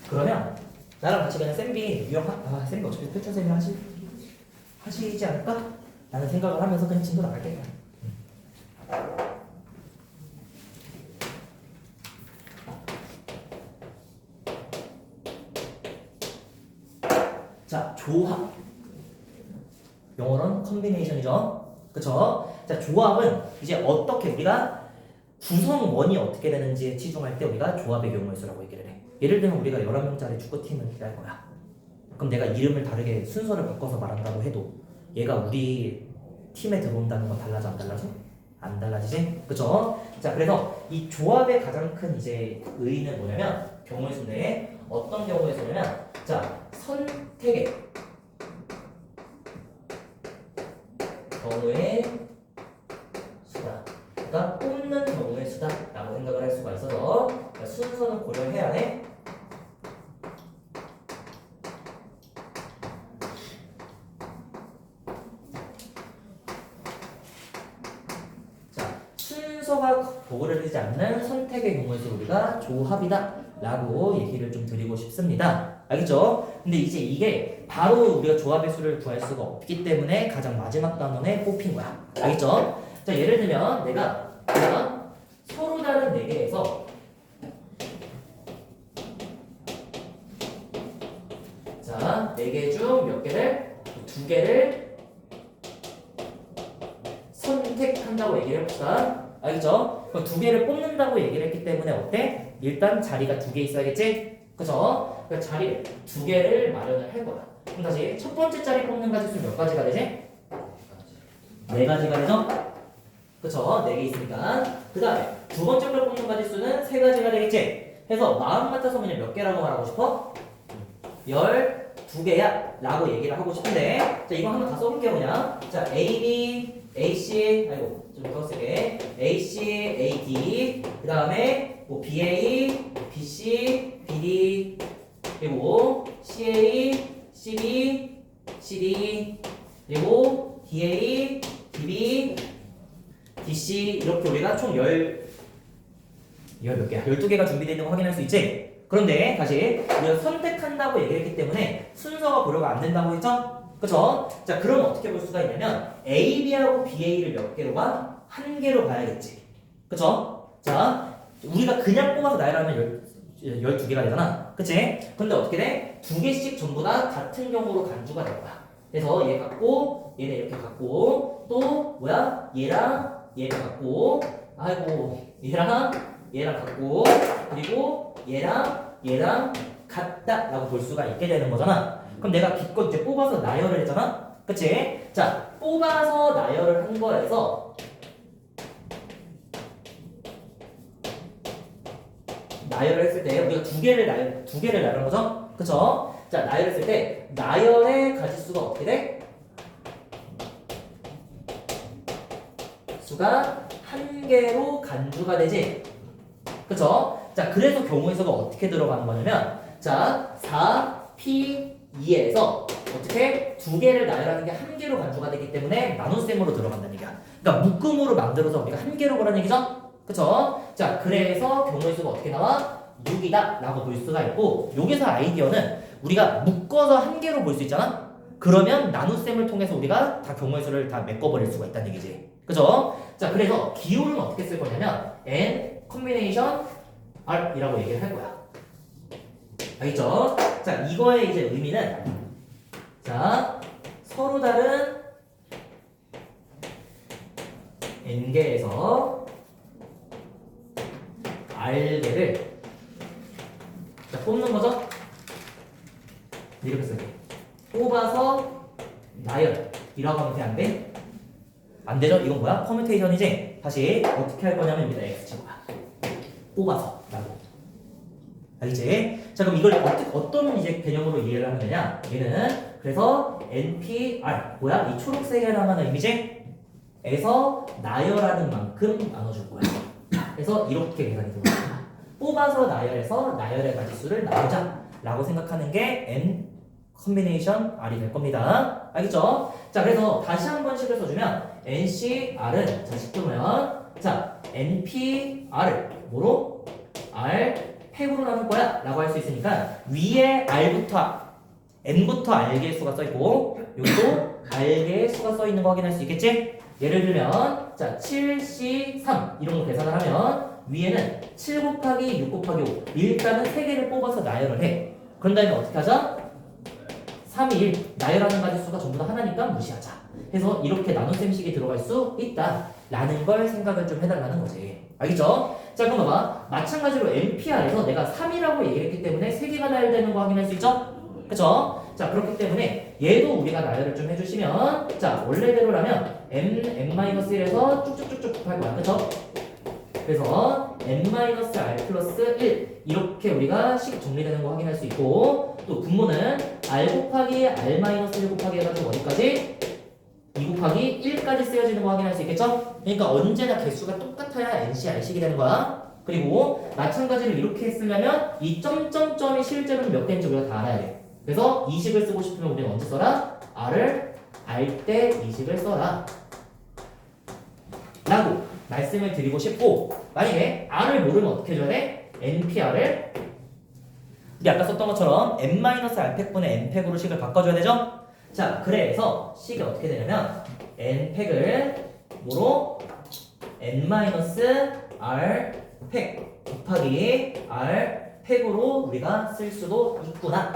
그러면 시간에 쌤비 쌤비 어차피 표준쌤이 하시지 않을까? 라는 생각을 하면서 그냥 친구 나갈게요. 자, 조합. 영어로는 컨비네이션이죠. 그쵸? 자, 조합은 이제 어떻게 우리가 구성원이 어떻게 되는지에 치중할 때 우리가 조합의 경우의 수라고 얘기를 해. 예를 들면 우리가 11명짜리 축구팀을 기대할 거야. 그럼 내가 이름을 다르게 순서를 바꿔서 말한다고 해도 얘가 우리 팀에 들어온다는 건 달라져 안 달라져? 안 달라지지? 그쵸? 자, 그래서 이 조합의 가장 큰 이제 의의는 뭐냐면 경우의 수인데 어떤 경우의 수냐면 자, 선택의 경우의 수다. 그러니까 뽑는 경우의 수다라고 생각을 할 수가 있어서 그러니까 순서는 고려해야 해. 자, 순서가 고려되지 않는 선택의 경우의 수를 우리가 조합이다라고 얘기를 좀 드리고 싶습니다. 알겠죠? 근데 이제 이게 바로 우리가 조합의 수를 구할 수가 없기 때문에 가장 마지막 단원에 뽑힌 거야. 알겠죠? 자, 예를 들면 내가 서로 다른 4개에서 자, 4개 중 몇 개를? 2개를 선택한다고 얘기를 해봅시다. 알겠죠? 그럼 2개를 뽑는다고 얘기를 했기 때문에 어때? 일단 자리가 2개 있어야겠지? 그죠? 그 자리 2개를 마련을 할 거야. 그럼 다시 첫 번째 자리 뽑는 가지수 몇 가지가 되지? 4가지가 되죠? 그쵸? 4개 있으니까. 그 다음에 두 번째 걸 뽑는 가지수는 3가지가 되겠지? 해서 마음 같아서 그냥 몇 개라고 말하고 싶어? 12개야 라고 얘기를 하고 싶은데 자, 이거 한번 다 써볼게요 그냥. 자, A, B, A, C 아이고 좀 더 쓰게 A, C, A, D 그 다음에 뭐 B, A, B, C, B, D 그리고 C, A, C, B, C, D 그리고 D, A, D, B, D, C 이렇게 우리가 총 몇 개야? 12개가 준비되어 있는 거 확인할 수 있지? 그런데 다시 우리가 선택한다고 얘기했기 때문에 순서가 고려가 안 된다고 했죠? 그쵸? 자, 그럼 어떻게 볼 수가 있냐면 A, B하고 B, A를 몇 개로 봐? 한 개로 봐야겠지. 그쵸? 자, 우리가 그냥 뽑아서 나열하면 12개가 되잖아. 그치? 근데 어떻게 돼? 2개씩 전부 다 같은 경우로 간주가 될 거야. 그래서 얘 갖고 얘네 이렇게 갖고 또 뭐야? 얘랑 얘가 갖고 아이고 얘랑 갖고 그리고 얘랑 같다라고 볼 수가 있게 되는 거잖아. 그럼 내가 기껏 이제 뽑아서 나열을 했잖아. 그치? 자, 뽑아서 나열을 한 거에서 나열을 했을 때 우리가 두 개를 나열한 거죠? 그쵸? 자, 나열했을 때 나열의 가지수가 어떻게 돼? 수가 한 개로 간주가 되지? 그쵸? 자, 그래서 경우의 수가 어떻게 들어가는 거냐면 자, 4P2에서 어떻게? 2개를 나열하는 게 한 개로 간주가 되기 때문에 나눗셈으로 들어간다는 얘기야. 그러니까 묶음으로 만들어서 우리가 한 개로 보라는 얘기죠? 그쵸? 자, 그래서 경우의 수가 어떻게 나와? 6이다 라고 볼 수가 있고 여기서 아이디어는 우리가 묶어서 한 개로 볼 수 있잖아? 그러면 나눗셈을 통해서 우리가 다 경우의 수를 다 메꿔버릴 수가 있다는 얘기지. 그죠? 자, 그래서 기호는 어떻게 쓸 거냐면 N combination R이라고 얘기를 할 거야. 알겠죠? 자, 이거의 이제 의미는 자, 서로 다른 N개에서 R개를 자, 뽑는 거죠? 이렇게 쓰게. 뽑아서 나열이라고 하면 안 돼? 안 되죠? 이건 뭐야? 커뮤테이션이지? 다시 어떻게 할 거냐면 여기다 X 친 거야. 뽑아서 라고. 알겠지? 자, 그럼 이걸 어떤 이제 개념으로 이해를 하면 되냐? 얘는 그래서 NPR 뭐야? 이 초록색에 나가는 의미지? 에서 나열하는 만큼 나눠줄 거야. 그래서 이렇게 계산이 되는 거야. 뽑아서 나열해서 나열의 가지수를 나누자 라고 생각하는 게 N 컨비네이션 R이 될 겁니다. 알겠죠? 자, 그래서 다시 한 번 식을 써주면 NCR은 자, 식으면 자, NPR을 뭐로? R 팩으로 나눌 거야 라고 할 수 있으니까 위에 R부터 n부터 r개의 수가 써있고 여기도 r개의 수가 써있는 거 확인할 수 있겠지? 예를 들면 자 7C3 이런 거 계산을 하면 위에는 7 곱하기 6 곱하기 5 일단은 3개를 뽑아서 나열을 해. 그런 다음에 어떻게 하자? 3, 1 나열하는 가지수가 전부 다 하나니까 무시하자. 해서 이렇게 나눗셈식이 들어갈 수 있다 라는 걸 생각을 좀 해달라는 거지. 알겠죠? 자 그럼 봐봐. 마찬가지로 NPR에서 내가 3이라고 얘기를 했기 때문에 3개가 나열되는 거 확인할 수 있죠? 그쵸? 자 그렇기 때문에 얘도 우리가 나열을 좀 해주시면 자 원래대로라면 n-1에서 쭉쭉쭉쭉 곱할 거야. 그쵸? 그래서 n-r 플러스 1 이렇게 우리가 식 정리되는 거 확인할 수 있고 또 분모는 r 곱하기 r-1 곱하기 해가지고 어디까지? 2 곱하기 1까지 쓰여지는 거 확인할 수 있겠죠? 그러니까 언제나 개수가 똑같아야 NC, R식이 되는 거야. 그리고 마찬가지로 이렇게 쓰려면 이 점점점이 실제로는 몇 개인지 우리가 다 알아야 돼. 그래서 이식을 쓰고 싶으면 우리는 언제 써라? R을 알 때 이식을 써라 라고 말씀을 드리고 싶고 만약에 R을 모르면 어떻게 해줘야 돼? NPR을 우리 아까 썼던 것처럼 n-r팩분의 n팩으로 식을 바꿔줘야 되죠? 자 그래서 식이 어떻게 되냐면 n팩을 뭐로? n-r팩 곱하기 r팩으로 우리가 쓸 수도 있구나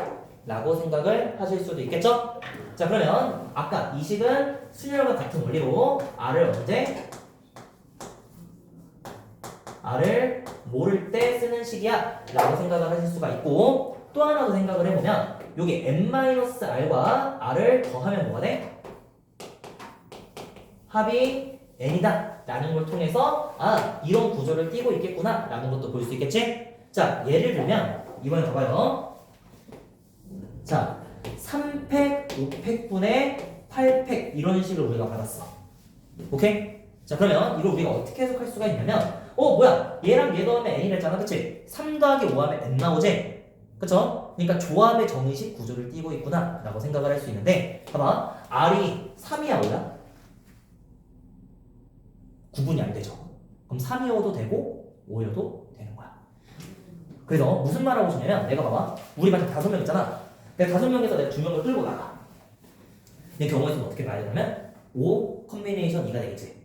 라고 생각을 하실 수도 있겠죠? 자 그러면 아까 이 식은 순열과 같은 원리로 r을 언제? r을 모를 때 쓰는 식이야 라고 생각을 하실 수가 있고 또 하나 더 생각을 해보면 여기 n-r과 r을 더하면 뭐가 돼? 합이 n이다 라는 걸 통해서 아 이런 구조를 띠고 있겠구나 라는 것도 볼 수 있겠지? 자 예를 들면 이번에 봐봐요. 자 3팩, 5팩분의 8팩 이런 식을 우리가 받았어. 오케이? 자 그러면 이걸 우리가 어떻게 해석할 수가 있냐면 뭐야 얘랑 얘 더하면 n이 됐잖아. 그치? 3 더하기 5 하면 n 나오지? 그쵸? 그러니까 조합의 정의식 구조를 띠고 있구나 라고 생각을 할 수 있는데 봐봐 r이 3이야 5야? 구분이 안 되죠. 그럼 3이어도 되고 5여도 되는 거야. 그래서 무슨 말 하고 싶냐면 내가 봐봐 우리 반에 5명 있잖아. 내가 5명에서 내가 2명을 끌고 나가. 내 경우에서는 어떻게 봐야 되냐면 5 컨비네이션 2가 되겠지.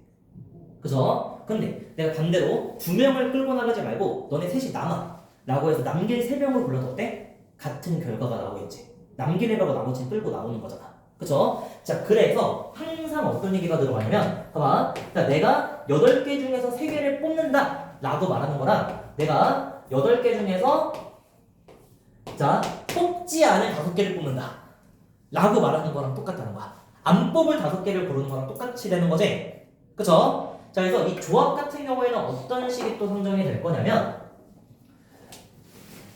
그죠? 근데 내가 반대로 2명을 끌고 나가지 말고 너네 셋이 남아 라고 해서 남길 3명을 불러도 어때? 같은 결과가 나오겠지. 남길 애라고 나머지는 끌고 나오는 거잖아. 그쵸? 자 그래서 항상 어떤 얘기가 들어가냐면 봐봐 자, 내가 8개 중에서 3개를 뽑는다 라고 말하는 거랑 내가 8개 중에서 자 뽑지 않을 5개를 뽑는다 라고 말하는 거랑 똑같다는 거야. 안 뽑을 5개를 고르는 거랑 똑같이 되는 거지. 그쵸? 자 그래서 이 조합 같은 경우에는 어떤 식이 또 성정이 될 거냐면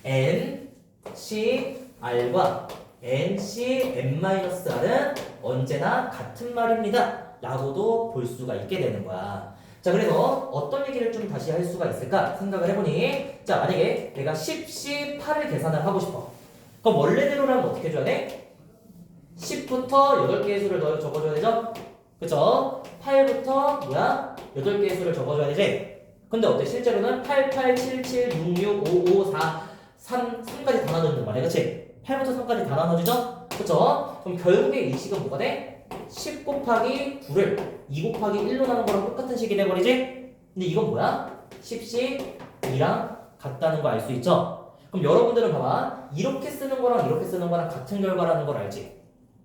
n, c, r과 nc, n-r은 언제나 같은 말입니다 라고도 볼 수가 있게 되는 거야. 자 그래서 어떤 얘기를 좀 다시 할 수가 있을까 생각을 해보니 자 만약에 내가 10C8을 계산을 하고 싶어. 그럼 원래대로라면 어떻게 해줘야 돼? 10부터 8개의 수를 적어줘야 되죠? 그쵸? 8부터 뭐야? 8개의 수를 적어줘야 되지? 근데 어때? 실제로는 8, 8, 7, 7, 6, 6, 5, 5, 4, 3까지 다 나눠준단 말이야. 그치? 8부터 3까지 다 나눠지죠? 그쵸? 그럼 결국에 이 식은 뭐가 돼? 10 곱하기 9를 2 곱하기 1로 나눈 거랑 똑같은 식이 돼버리지? 근데 이건 뭐야? 10씩 2랑 같다는 거 알 수 있죠? 그럼 여러분들은 봐봐 이렇게 쓰는 거랑 이렇게 쓰는 거랑 같은 결과라는 걸 알지?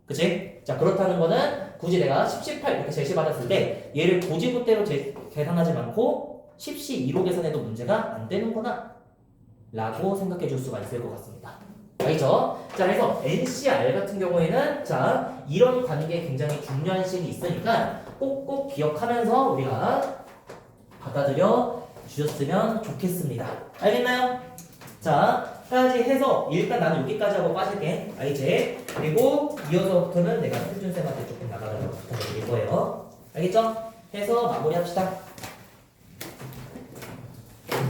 그치? 자 그렇다는 거는 굳이 내가 10, 18 이렇게 제시받았을 때 얘를 고지부대로 계산하지 않고 10시 2로 계산해도 문제가 안 되는구나 라고 생각해 줄 수가 있을 것 같습니다. 알겠죠? 자 그래서 NCR 같은 경우에는 자 이런 관계에 굉장히 중요한 식이 있으니까 꼭꼭 기억하면서 우리가 받아들여 주셨으면 좋겠습니다. 알겠나요? 자 까지 해서 일단 나는 여기까지 하고 빠질게. 알겠지? 그리고 이어서부터는 내가 필준쌤한테 조금 나가다가 부탁드릴 거예요. 알겠죠? 해서 마무리합시다.